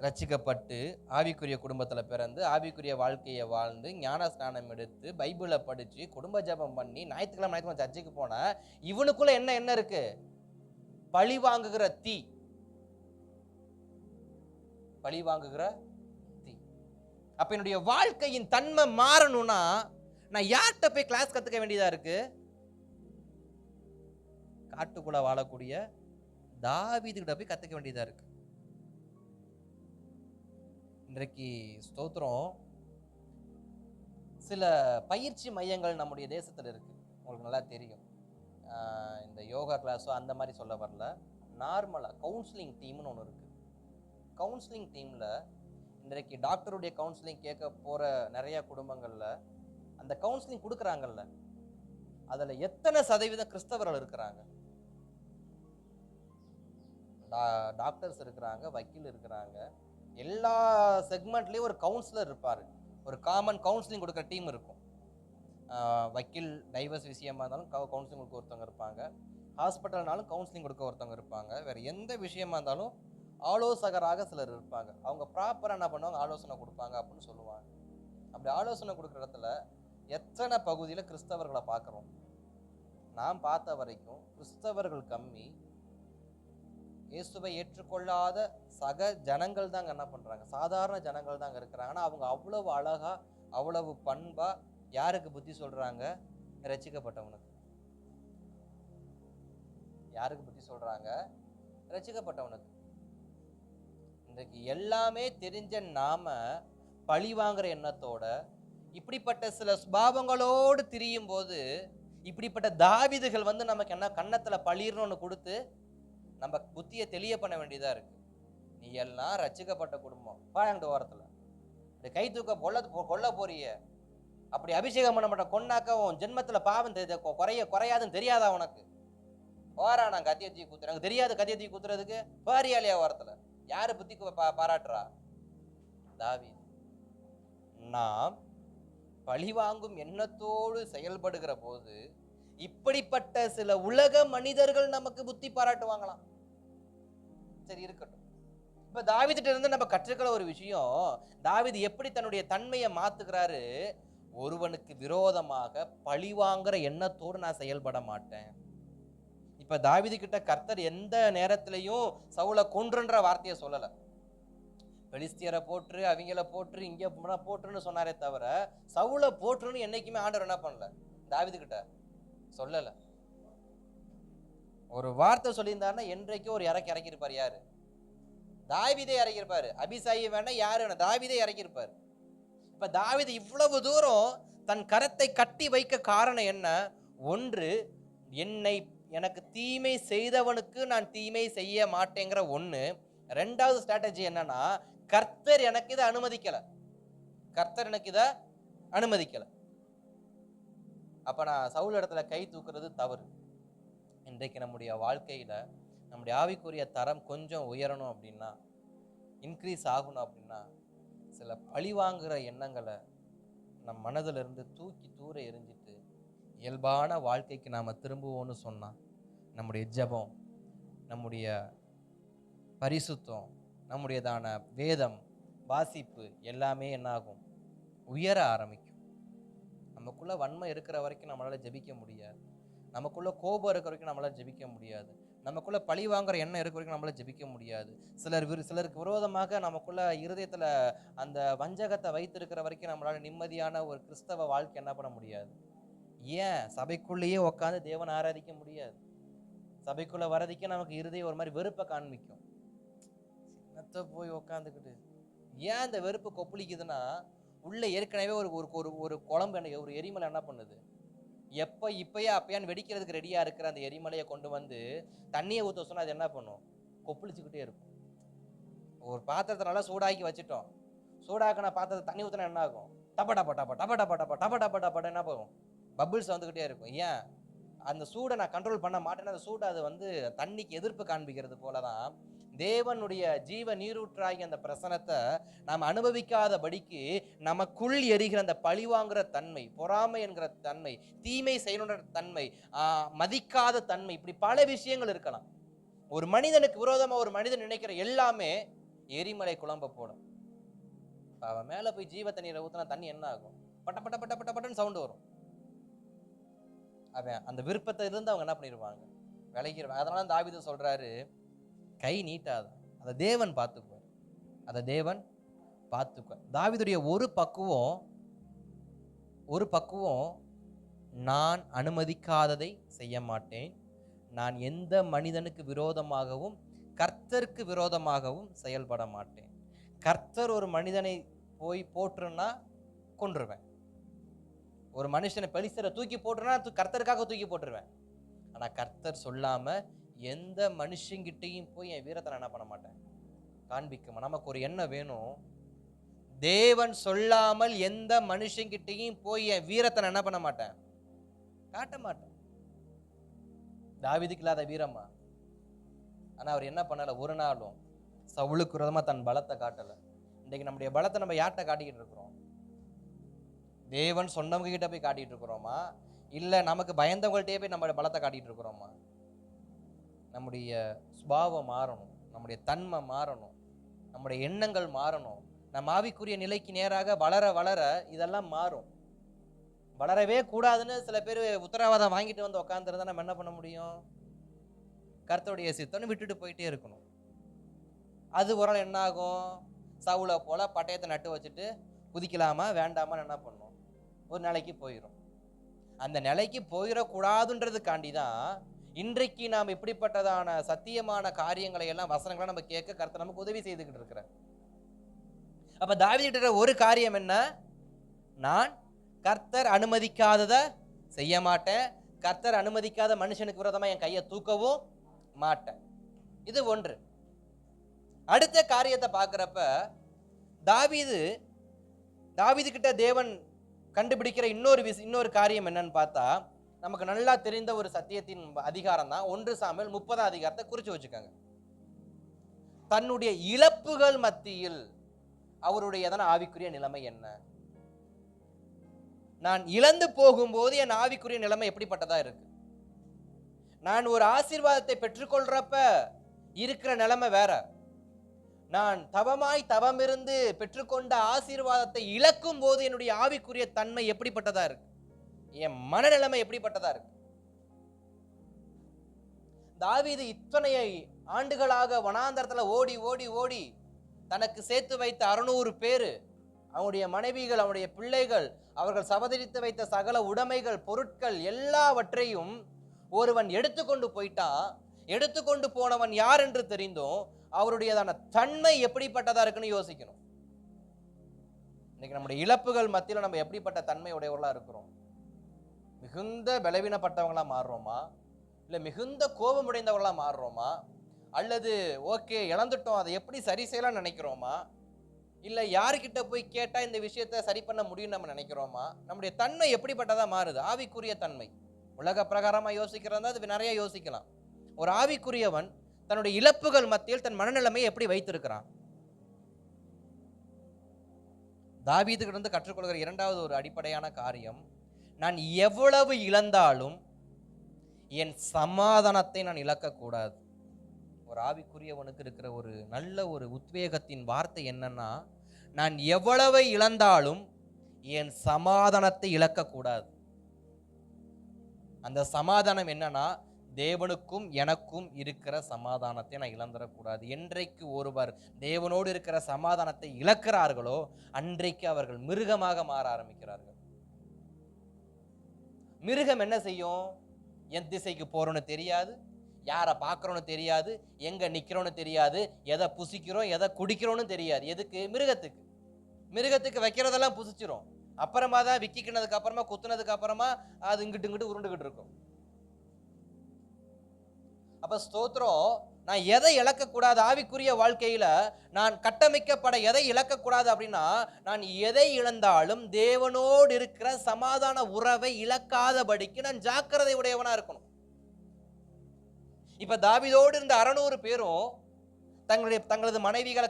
ரட்சிக்கப்பட்டு ஆவிக்குரிய குடும்பத்துல பிறந்து ஆவிக்குரிய வாழ்க்கையை வாழ்ந்து ஞான ஸ்நானம் எடுத்து பைபிளை படிச்சு குடும்ப ஜபம் பண்ணி ஞாயிற்றுக்கிழமை சர்ச்சுக்கு போன இவனுக்குள்ள என்ன இருக்கு? பழி வாங்குகிற தீ. பழி வாங்குகிற தீ. அப்ப என்னுடைய வாழ்க்கையின் தன்மை மாறணும்னா நான் யார்கிட்ட போய் கிளாஸ் கத்துக்க வேண்டியதா இருக்கு? காட்டுக்குள்ள வாழக்கூடிய தாவீது கிட்ட போய் கத்துக்க வேண்டியதா இருக்கு. இன்றைக்கு ஸ்தோத்திரம் சில பயிற்சி மையங்கள் நம்முடைய தேசத்தில் இருக்கு. உங்களுக்கு நல்லா தெரியும். இந்த யோகா கிளாஸோ அந்த மாதிரி சொல்ல வரல. நார்மலாக கவுன்சிலிங் டீம்னு ஒன்று இருக்கு. கவுன்சிலிங் டீம்ல இன்றைக்கு டாக்டருடைய கவுன்சிலிங் கேட்க போற நிறைய குடும்பங்கள்ல அந்த கவுன்சிலிங் கொடுக்குறாங்கல்ல, அதுல எத்தனை சதவீதம் கிறிஸ்தவர்கள் இருக்கிறாங்க? டாக்டர்ஸ் இருக்கிறாங்க, வக்கீல் இருக்கிறாங்க, எல்லா செக்மெண்ட்லேயும் ஒரு கவுன்சிலர் இருப்பார். ஒரு காமன் கவுன்சிலிங் கொடுக்குற டீம் இருக்கும். வக்கீல் டைவர்ஸ் விஷயமா இருந்தாலும் கவுன்சிலிங் கொடுக்க ஒருத்தவங்க இருப்பாங்க. ஹாஸ்பிட்டல்னாலும் கவுன்சிலிங் கொடுக்க ஒருத்தவங்க இருப்பாங்க. வேறு எந்த விஷயமா இருந்தாலும் ஆலோசகராக சிலர் இருப்பாங்க. அவங்க ப்ராப்பராக என்ன பண்ணுவாங்க? ஆலோசனை கொடுப்பாங்க அப்படின்னு சொல்லுவாங்க. அப்படி ஆலோசனை கொடுக்குற இடத்துல எத்தனை பகுதியில் கிறிஸ்தவர்களை பார்க்குறோம்? நான் பார்த்த வரைக்கும் கிறிஸ்தவர்கள் கம்மி. இயேசுவை ஏற்றுக்கொள்ளாத சக ஜனங்கள் தாங்க என்ன பண்றாங்க? சாதாரண ஜனங்கள் தாங்க இருக்கிறாங்க. ஆனா அவங்க அவ்வளவு அழகா அவ்வளவு பண்பா யாருக்கு புத்தி சொல்றாங்க? ரட்சிக்கப்பட்டவனுக்கு. யாருக்கு புத்தி சொல்றாங்க? ரட்சிக்கப்பட்டவனுக்கு. இன்றைக்கு எல்லாமே தெரிஞ்ச நாம பழி வாங்குற எண்ணத்தோட இப்படிப்பட்ட சில சுபாவங்களோடு திரியும் போது இப்படிப்பட்ட தாவீதுகள் வந்து நமக்கு என்ன கன்னத்துல பழிர்னு கொடுத்து நம்ம புத்தியை தெளிய பண்ண வேண்டியதா இருக்கு. நீ எல்லாம் ரட்சிக்கப்பட்ட குடும்பம், பாயங்கிட்ட ஓரத்துல இந்த கை தூக்க கொல்ல போறிய, அப்படி அபிஷேகம் பண்ண மாட்டேன் கொன்னாக்க உன் ஜென்மத்துல பாவம் குறையாதுன்னு தெரியாதா உனக்கு? போறா, நான் கத்திய தூக்கி குத்துறேன். எனக்கு தெரியாது கத்திய தூக்கி குத்துறதுக்கு. பாரியாலியா ஓரத்துல யாரு புத்தி பாராட்டுறா? தாவீது. நாம் பழிவாங்கும் எண்ணத்தோடு செயல்படுகிற போது இப்படிப்பட்ட சில உலக மனிதர்கள் நமக்கு புத்தி பாராட்டுவாங்களாம். சரி, இருக்கட்டும். இப்ப தாவீதுட்ட இருந்து நம்ம கற்றுக்கிற ஒரு விஷயம், தாவீது எப்படி தன்னுடைய தன்மையை மாத்துகிறாரு? ஒருவனுக்கு விரோதமாக பழிவாங்குற எண்ணத்தோடு நான் செயல்பட மாட்டேன். இப்ப தாவீது கிட்ட கர்த்தர் எந்த நேரத்திலையும் சவுலை கொன்றுன்ற வார்த்தையை சொல்லல. பெலிஸ்தியரை போற்று, அவங்கள போற்று, இங்க போற்றுன்னு சொன்னாரே தவிர சவுலை போற்றுன்னு என்னைக்குமே ஆண்டவர் என்ன பண்ணல தாவீது கிட்ட சொல்லல. ஒரு வார்த்தை சொல்லியிருந்தாருன்னா என்றைக்கும் ஒரு இறக்கியிருப்பார். யாரு? தாவீதே இறக்கியிருப்பாரு. அபிசாயி வேணா யாரு வேணா, தாவீதே இறக்கியிருப்பாரு. இப்ப தாவீது இவ்வளவு தூரம் தன் கரத்தை கட்டி வைக்க காரணம் என்ன? ஒன்று, எனக்கு தீமை செய்தவனுக்கு நான் தீமை செய்ய மாட்டேங்கிற ஒண்ணு. ரெண்டாவது ஸ்ட்ராட்டஜி என்னன்னா, கர்த்தர் எனக்கு இதை அனுமதிக்கல. கர்த்தர் எனக்கு இதை அனுமதிக்கல. அப்ப நான் சவுல் இடத்துல கை தூக்குறது தவறு. இன்றைக்கு நம்முடைய வாழ்க்கையில நம்முடைய ஆவிக்குரிய தரம் கொஞ்சம் உயரணும் அப்படின்னா, இன்க்ரீஸ் ஆகணும் அப்படின்னா, சில பழிவாங்குற எண்ணங்களை நம் மனதில் இருந்து தூக்கி தூர எரிஞ்சிட்டு இயல்பான வாழ்க்கைக்கு நாம திரும்புவோம்னு சொன்னா, நம்முடைய ஜெபம், நம்முடைய பரிசுத்தம், நம்முடையதான வேதம் வாசிப்பு எல்லாமே என்னாகும்? உயர ஆரம்பிக்கும். நமக்குள்ள வன்மை இருக்கிற வரைக்கும் நம்மளால ஜெபிக்க முடியாது. நமக்குள்ள கோபம் இருக்கிற வரைக்கும் நம்மளால ஜெபிக்க முடியாது. நமக்குள்ள பழி வாங்குற எண்ணம் இருக்கிற வரைக்கும் நம்மளால ஜெபிக்க முடியாது. சிலருக்கு விரோதமாக நமக்குள்ள இருதயத்துல அந்த வஞ்சகத்தை வைத்திருக்கிற வரைக்கும் நம்மளால நிம்மதியான ஒரு கிறிஸ்தவ வாழ்க்கை என்ன பண்ண முடியாது. ஏன்? சபைக்குள்ளேயே உட்காந்து தேவனை ஆராதிக்க முடியாது. சபைக்குள்ள வரதுக்கே நமக்கு இருதயம் ஒரு மாதிரி வெறுப்பை காண்பிக்கும். சின்னத்தை போய் உட்காந்துக்கிட்டு ஏன் இந்த வெறுப்பு கொப்பளிக்குதுன்னா, உள்ள ஏற்கனவே ஒரு ஒரு ஒரு குழம்பு ஒரு எரிமலை என்ன பண்ணுது, இப்பயா அப்பயான்னு வெடிக்கிறதுக்கு ரெடியா இருக்கிற அந்த எரிமலையை கொண்டு வந்து தண்ணியை ஊற்ற சொன்னா அது என்ன பண்ணும், கொப்பளிச்சுக்கிட்டே இருக்கும். ஒரு பாத்திரத்தை நல்லா சூடாக்கி வச்சுட்டோம், சூடாக்கின பாத்திரத்தை தண்ணி ஊற்றினா என்ன ஆகும், டப்ப டப்ப டப்ப டப்ப டப்ப டப்ப டப்ப டப்ப டப்ப என்ன போகும், பபிள்ஸ் வந்துக்கிட்டே இருக்கும். ஏன், அந்த சூடை நான் கண்ட்ரோல் பண்ண மாட்டேன்னா அந்த சூடை அது வந்து தண்ணிக்கு எதிர்ப்பு காண்பிக்கிறது போலதான் தேவனுடைய ஜீவ நீரூற்றாகிய அந்த பிரசனத்தை நாம் அனுபவிக்காதபடிக்கு நமக்குள் எரிகிற அந்த பழிவாங்குற தன்மை, பொறாமை என்கிற தன்மை, தீமை செய்யணுன்ற தன்மை, மதிக்காத தன்மை, இப்படி பல விஷயங்கள் இருக்கலாம். ஒரு மனிதனுக்கு விரோதமா ஒரு மனிதன் நினைக்கிற எல்லாமே எரிமலை குழம்ப போடும். அவன் மேல போய் ஜீவ தண்ணீரை ஊத்தினா தண்ணி என்ன ஆகும், பட்ட பட்ட பட்ட பட்ட பட்டன்னு சவுண்ட் வரும். அவன் அந்த விருப்பத்தை இருந்து அவங்க என்ன பண்ணிடுவாங்க, விலகிடுவாங்க. அதனால தாவீது சொல்றாரு, கை நீட்டாத, அதை தேவன் பார்த்துக்குவார், அதை தேவன் பார்த்துக்குவார். தாவீதுடைய ஒரு பக்குவம் நான் அனுமதிக்காததை செய்ய மாட்டேன், நான் எந்த மனிதனுக்கு விரோதமாகவும் கர்த்தருக்கு விரோதமாகவும் செயல்பட மாட்டேன். கர்த்தர் ஒரு மனிதனை போய் போட்டுருன்னா கொன்றுவேன், ஒரு மனுஷனை பெலிஸ்தரை தூக்கி போட்டுருன்னா கர்த்தருக்காக தூக்கி போட்டுருவேன். ஆனா கர்த்தர் சொல்லாம எந்த மனுஷங்கிட்டையும் போய் என் வீரத்தை நான் என்ன பண்ண மாட்டேன், காண்பிக்க. நமக்கு ஒரு எண்ணம் வேணும், தேவன் சொல்லாமல் எந்த மனுஷங்கிட்டையும் போய் என் வீரத்தை நான் என்ன பண்ண மாட்டேன், காட்ட மாட்டேன். தாவீதுக்கு இல்லாத வீரமா? ஆனா அவர் என்ன பண்ணல, ஒரு நாளும் சவுலுக்கு விரோதமா தன் பலத்தை காட்டல. இன்றைக்கு நம்முடைய பலத்தை நம்ம யார்கிட்ட காட்டிக்கிட்டு இருக்கிறோம், தேவன் சொன்னவங்க கிட்ட போய் காட்டிட்டு இருக்கிறோமா, இல்ல நமக்கு பயந்தவங்கள்ட்டே போய் நம்ம பலத்தை காட்டிட்டு இருக்கிறோமா? நம்முடைய சுபாவம் மாறணும், நம்முடைய தன்மை மாறணும், நம்முடைய எண்ணங்கள் மாறணும். நம்ம ஆவிக்குரிய நிலைக்கு நேராக வளர வளர இதெல்லாம் மாறும். வளரவே கூடாதுன்னு சில பேர் உத்தரவாதம் வாங்கிட்டு வந்து உட்காந்துருந்தா நம்ம என்ன பண்ண முடியும், கர்த்தருடைய சித்தம்னு விட்டுட்டு போயிட்டே இருக்கணும். அது ஒரு நாள் என்ன ஆகும், சவுலை போல பட்டயத்தை நட்டு வச்சுட்டு குதிக்கலாமா வேண்டாமான்னு என்ன பண்ணும், ஒரு நிலைக்கு போயிடும். அந்த நிலைக்கு போயிடக்கூடாதுன்றதுக்காண்டி தான் இன்றைக்கு நாம் இப்படிப்பட்டதான சத்தியமான காரியங்களை எல்லாம் வசனங்களை நம்ம கேட்க கர்த்தர் நமக்கு உதவி செய்துக்கிட்டு இருக்கிறார். அப்ப தாவீது ஒரு காரியம் என்ன, நான் கர்த்தர் அனுமதிக்காததை செய்ய மாட்டேன், கர்த்தர் அனுமதிக்காத மனுஷனுக்கு விரோதமா என் கையை தூக்கவும் மாட்டேன். இது ஒன்று. அடுத்த காரியத்தை பார்க்கிறப்ப தாவீது கிட்ட தேவன் கண்டுபிடிக்கிற இன்னொரு காரியம் என்னன்னு பார்த்தா, நமக்கு நல்லா தெரிந்த ஒரு சத்தியத்தின் அதிகாரம் தான் 1 சாமுவேல் 30 அதிகாரத்தை குறிச்சு வச்சுக்காங்க. தன்னுடைய இழப்புகள் மத்தியில் அவருடைய ஆவிக்குரிய நிலைமை என்ன, நான் இழந்து போகும்போது என் ஆவிக்குரிய நிலைமை எப்படிப்பட்டதா இருக்கு, நான் ஒரு ஆசீர்வாதத்தை பெற்றுக்கொள்றப்ப இருக்கிற நிலைமை வேற, நான் தவமிருந்து பெற்றுக்கொண்ட ஆசீர்வாதத்தை இழக்கும் போது என்னுடைய ஆவிக்குரிய தன்மை எப்படிப்பட்டதா இருக்கு, என் மனநிலைமை எப்படிப்பட்டதா இருக்கு. தாவீது இத்தனை ஆண்டுகளாக வனாந்தரத்துல ஓடி ஓடி ஓடி தனக்கு சேர்த்து வைத்த 600 பேரு, அவனுடைய மனைவிகள், அவனுடைய பிள்ளைகள், அவர்கள் சபதரித்து வைத்த சகல உடைமைகள், பொருட்கள் எல்லாவற்றையும் ஒருவன் எடுத்துக்கொண்டு போயிட்டான். எடுத்துக்கொண்டு போனவன் யார் என்று தெரிந்தும் அவருடையதான தன்மை எப்படிப்பட்டதா இருக்குன்னு யோசிக்கணும். இன்னைக்கு நம்முடைய இழப்புகள் மத்தியில் நம்ம எப்படிப்பட்ட தன்மை உடையவர்களா இருக்கிறோம்? மிகுந்த பலவீனப்பட்டவங்களா மாறுறோமா, இல்ல மிகுந்த கோபம் உடைந்தவர்களா மாறுறோமா, அல்லது ஓகே இழந்துட்டோம் அதை எப்படி சரி செய்யலாம் நினைக்கிறோமா, இல்ல யாருக்கிட்ட போய் கேட்டா இந்த விஷயத்தை சரி பண்ண முடியும் நம்ம நினைக்கிறோமா? நம்முடைய தன்மை எப்படிப்பட்டதா மாறுது? ஆவிக்குரிய தன்மை. உலக பிரகாரமா யோசிக்கிறதா அது நிறைய யோசிக்கலாம். ஒரு ஆவிக்குரியவன் தன்னுடைய இழப்புகள் மத்தியில் தன் மனநிலைமையை எப்படி வைத்திருக்கிறான்? தாவீதுகிட்ட இருந்து கற்றுக்கொள்கிற இரண்டாவது ஒரு அடிப்படையான காரியம், நான் எவ்வளவு இழந்தாலும் என் சமாதானத்தை நான் இழக்கக்கூடாது. ஒரு ஆவிக்குரியவனுக்கு இருக்கிற ஒரு நல்ல ஒரு உத்வேகத்தின் வார்த்தை என்னன்னா, நான் எவ்வளவு இழந்தாலும் என் சமாதானத்தை இழக்கக்கூடாது. அந்த சமாதானம் என்னன்னா, தேவனுக்கும் எனக்கும் இருக்கிற சமாதானத்தை நான் இழந்துடக்கூடாது. என்றைக்கு ஒருவர் தேவனோடு இருக்கிற சமாதானத்தை இழக்கிறார்களோ அன்றைக்கு அவர்கள் மிருகமாக மாற ஆரம்பிக்கிறார்கள். மிருகம் என்ன செய்யும்? எந்த திசைக்கு போறோன்னு தெரியாது, யாரை பார்க்குறோன்னு தெரியாது, எங்க நிக்கிறோன்னு தெரியாது, எதை புசிக்கிறோம் எதை குடிக்கிறோன்னு தெரியாது. எதுக்கு? மிருகத்துக்கு. மிருகத்துக்கு வைக்கிறதெல்லாம் புசிச்சிரும். அப்புறமா தான் விக்கிக்கினதுக்கு அப்புறமா குத்துனதுக்கு அப்புறமா அது இங்கிட்டு இங்கிட்டு உருண்டுகிட்டு இருக்கும். அப்ப ஸ்தோத்திரம், நான் எதை இழக்கக்கூடாது ஆவிக்குரிய வாழ்க்கையில, நான் கட்டமைக்கப்பட எதை இழக்கக்கூடாது அப்படின்னா, நான் எதை இழந்தாலும் தேவனோடு இருக்கிற சமாதான உறவை இழக்காதபடிக்கு நான் ஜாக்கிரதை உடையவனா இருக்கணும். இப்ப தாவீதோடு இருந்த 600 பேரும் தங்களது மனைவிகளை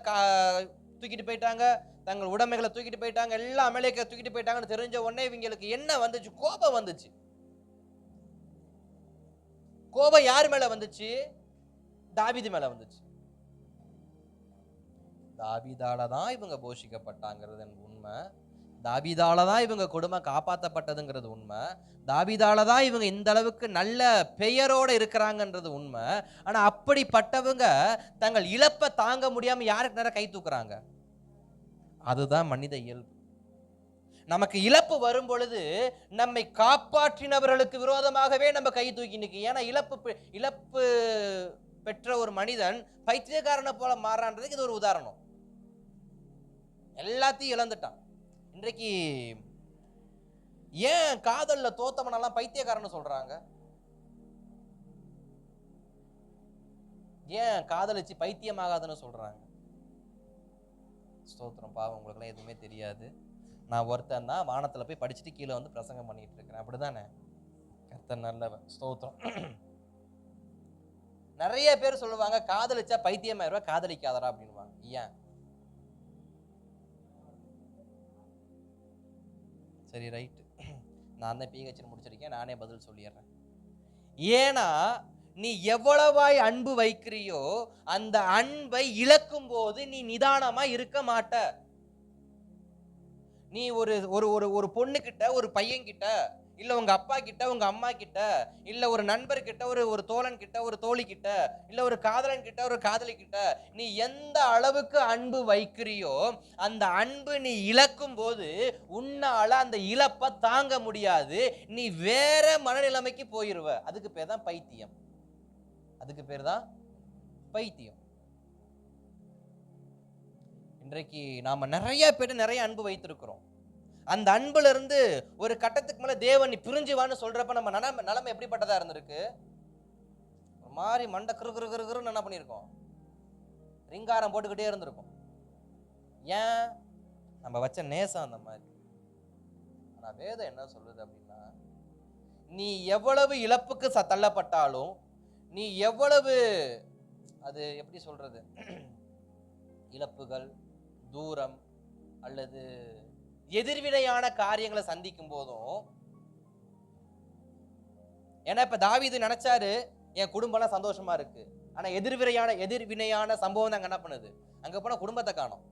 தூக்கிட்டு போயிட்டாங்க, தங்கள் உடைமைகளை தூக்கிட்டு போயிட்டாங்க, எல்லா அமலேக்க தூக்கிட்டு போயிட்டாங்கன்னு தெரிஞ்ச உடனே இவங்களுக்கு என்ன வந்துச்சு? கோபம் வந்துச்சு. கோபம் யார் மேல வந்துச்சு? தாவீது மேல வந்துச்சு. தாவீதால தான் இவங்க போஷிக்கப்பட்டாங்கிறது உண்மை. தாவீதால தான் இவங்க குடும்பம் காப்பாற்றப்பட்டதுங்கிறது உண்மை. தாவீதால தான் இவங்க இந்த அளவுக்கு நல்ல பெயரோட இருக்கிறாங்கன்றது உண்மை. ஆனா அப்படிப்பட்டவங்க தங்கள் இழப்பை தாங்க முடியாம யாருக்கு நேரம் கை தூக்குறாங்க? அதுதான் மனித இயல்பு. நமக்கு இழப்பு வரும் பொழுது நம்மை காப்பாற்றினவர்களுக்கு விரோதமாகவே நம்ம கை தூக்கி நிற்க. ஏன்னா இழப்பு பெற்ற ஒரு மனிதன் பைத்தியக்காரனை போல மாறான்றதுக்கு இது ஒரு உதாரணம். எல்லாத்தையும் இழந்துட்டான். இன்றைக்கு ஏன் காதல்ல தோத்தவனெல்லாம் பைத்தியக்காரன்னு சொல்றாங்க? ஏன் காதலிச்சு பைத்தியமாகாதுன்னு சொல்றாங்க? ஸ்தோத்திரம். பாவம், உங்களுக்குலாம் எதுவுமே தெரியாது. நான் ஒருத்தன் தான் வானத்துல போய் படிச்சுட்டு கீழே வந்து பிரசங்கம் பண்ணிட்டு இருக்கிறேன், அப்படிதானே? கர்த்தர் நல்லவன். ஸ்தோத்திரம். நிறைய பேர் சொல்லுவாங்க, காதலிச்சா பைத்தியமாயிருவா, காதலிக்காதரா அப்படின்வாங்க. ஏன்? சரி, ரைட்டு, நான் தான் பிஹெச்டி முடிச்சிருக்கேன், நானே பதில் சொல்லிடுறேன். ஏன்னா நீ எவ்வளவாய் அன்பு வைக்கிறியோ அந்த அன்பை இழக்கும் போது நீ நிதானமா இருக்க மாட்ட. நீ ஒரு ஒரு ஒரு ஒரு பொண்ணுகிட்ட, ஒரு பையன்கிட்ட, இல்ல உங்க அப்பா கிட்ட, உங்க அம்மா கிட்ட, இல்ல ஒரு நண்பர் கிட்ட, ஒரு தோழன் கிட்ட, ஒரு தோழி கிட்ட, இல்ல ஒரு காதலன் கிட்ட, ஒரு காதலி கிட்ட நீ எந்த அளவுக்கு அன்பு வைக்கிறியோ அந்த அன்பு நீ இழக்கும் போது உன்னால அந்த இழப்பை தாங்க முடியாது. நீ வேற மனநிலைமைக்கு போயிருவ. அதுக்கு பேர் தான் பைத்தியம். அதுக்கு பேர் தான் பைத்தியம். இன்றைக்கு நாம நிறைய பேர் நிறைய அன்பு வைத்திருக்கிறோம். அந்த அன்புல இருந்து ஒரு கட்டத்துக்கு மேல தேவன் நீ பிரிஞ்சுவான்னு சொல்றப்ப நம்ம நிலைமை எப்படிப்பட்டதா இருந்திருக்கு? ஒரு மாதிரி மண்டை கிருன்னு என்ன பண்ணியிருக்கோம்? ரிங்காரம் போட்டுக்கிட்டே இருந்திருக்கும். ஏன்? நம்ம வச்ச நேசம் அந்த மாதிரி. ஆனா வேதம் என்ன சொல்லுது அப்படின்னா, நீ எவ்வளவு இழப்புக்கு தள்ளப்பட்டாலும், நீ எவ்வளவு, அது எப்படி சொல்றது, இழப்புகள், தூரம் அல்லது எதிர்வினையான காரியங்களை சந்திக்கும் போதும், ஏன்னா இப்ப தாவீது நினைச்சாரு என் குடும்பம் சந்தோஷமா இருக்கு. ஆனா எதிர்வினையான சம்பவம் அங்க என்ன பண்ணுது? அங்க போனா குடும்பத்தை காணோம்,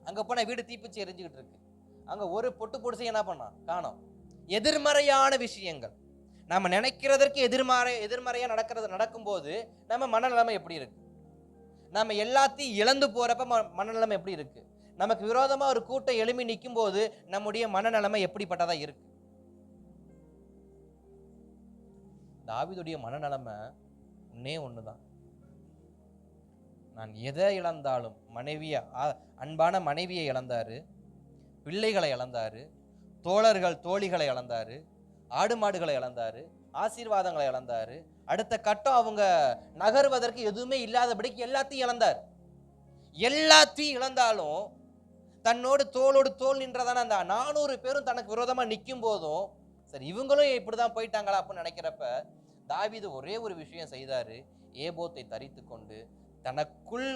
அங்க போனா வீடு தீப்பிச்சு எரிஞ்சுக்கிட்டு இருக்கு, அங்க ஒரு பொட்டு பொடிசை என்ன பண்ணா காணோம். எதிர்மறையான விஷயங்கள் நம்ம நினைக்கிறதற்கு எதிர்மறையா நடக்கும்போது நம்ம மனநிலைமை எப்படி இருக்கு? நம்ம எல்லாத்தையும் இழந்து போறப்ப மனநிலைமை எப்படி இருக்கு? நமக்கு விரோதமா ஒரு கூட்டம் எழும்பி நிற்கும் போது நம்முடைய மனநிலைமை எப்படிப்பட்டதா இருக்கு? தாவீதுடைய மனநிலைமை ஒன்னே ஒண்ணுதான். நான் எதை இழந்தாலும், அன்பான மனைவியை இழந்தாரு, பிள்ளைகளை இழந்தாரு, தோழிகளை இழந்தாரு, ஆடு மாடுகளை இழந்தாரு, ஆசீர்வாதங்களை இழந்தாரு, அடுத்த கட்டம் அவங்க நகர்வதற்கு எதுவுமே இல்லாதபடிக்கு எல்லாத்தையும் இழந்தார். எல்லாத்தையும் இழந்தாலும் தன்னோடு தோளோடு தோல் நின்றதான அந்த 400 பேரும் தனக்கு விரோதமா நிற்கும் போதும், சரி இவங்களும் இப்படிதான் போயிட்டாங்களா அப்படின்னு நினைக்கிறப்ப தாவீது ஒரே ஒரு விஷயம் செய்தாரு. ஏபோத்தை தரித்து கொண்டு தனக்குள்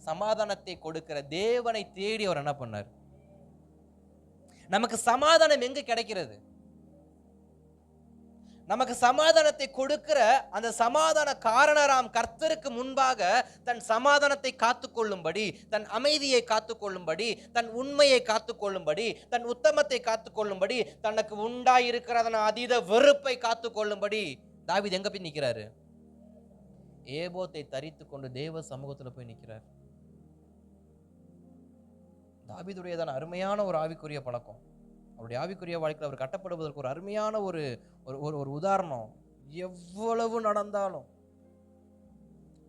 சமாதானத்தை கொடுக்கிற தேவனை தேடி அவர் என்ன பண்ணார்? நமக்கு சமாதானம் எங்க கிடைக்கிறது? நமக்கு சமாதானத்தை கொடுக்கிற அந்த சமாதான காரணராம் கர்த்தருக்கு முன்பாக தன் சமாதானத்தை காத்துக்கொள்ளும்படி, தன் அமைதியை காத்துக்கொள்ளும்படி, தன் உண்மையை காத்துக்கொள்ளும்படி, தன் உத்தமத்தை காத்துக்கொள்ளும்படி, தனக்கு உண்டாயிருக்கிறதன அதீத வெறுப்பை காத்துக்கொள்ளும்படி தாவீது எங்க போய் நிற்கிறாரு? ஏபோத்தை தரித்து கொண்டு தேவ சமூகத்துல போய் நிற்கிறார். தாவீதுடையதான அருமையான ஒரு ஆவிக்குரிய பழக்கம். அவருடைய ஆவிக்குரிய வாழ்க்கையில் அவர் கட்டப்படுவதற்கு ஒரு அருமையான ஒரு ஒரு உதாரணம். எவ்வளவு நடந்தாலும்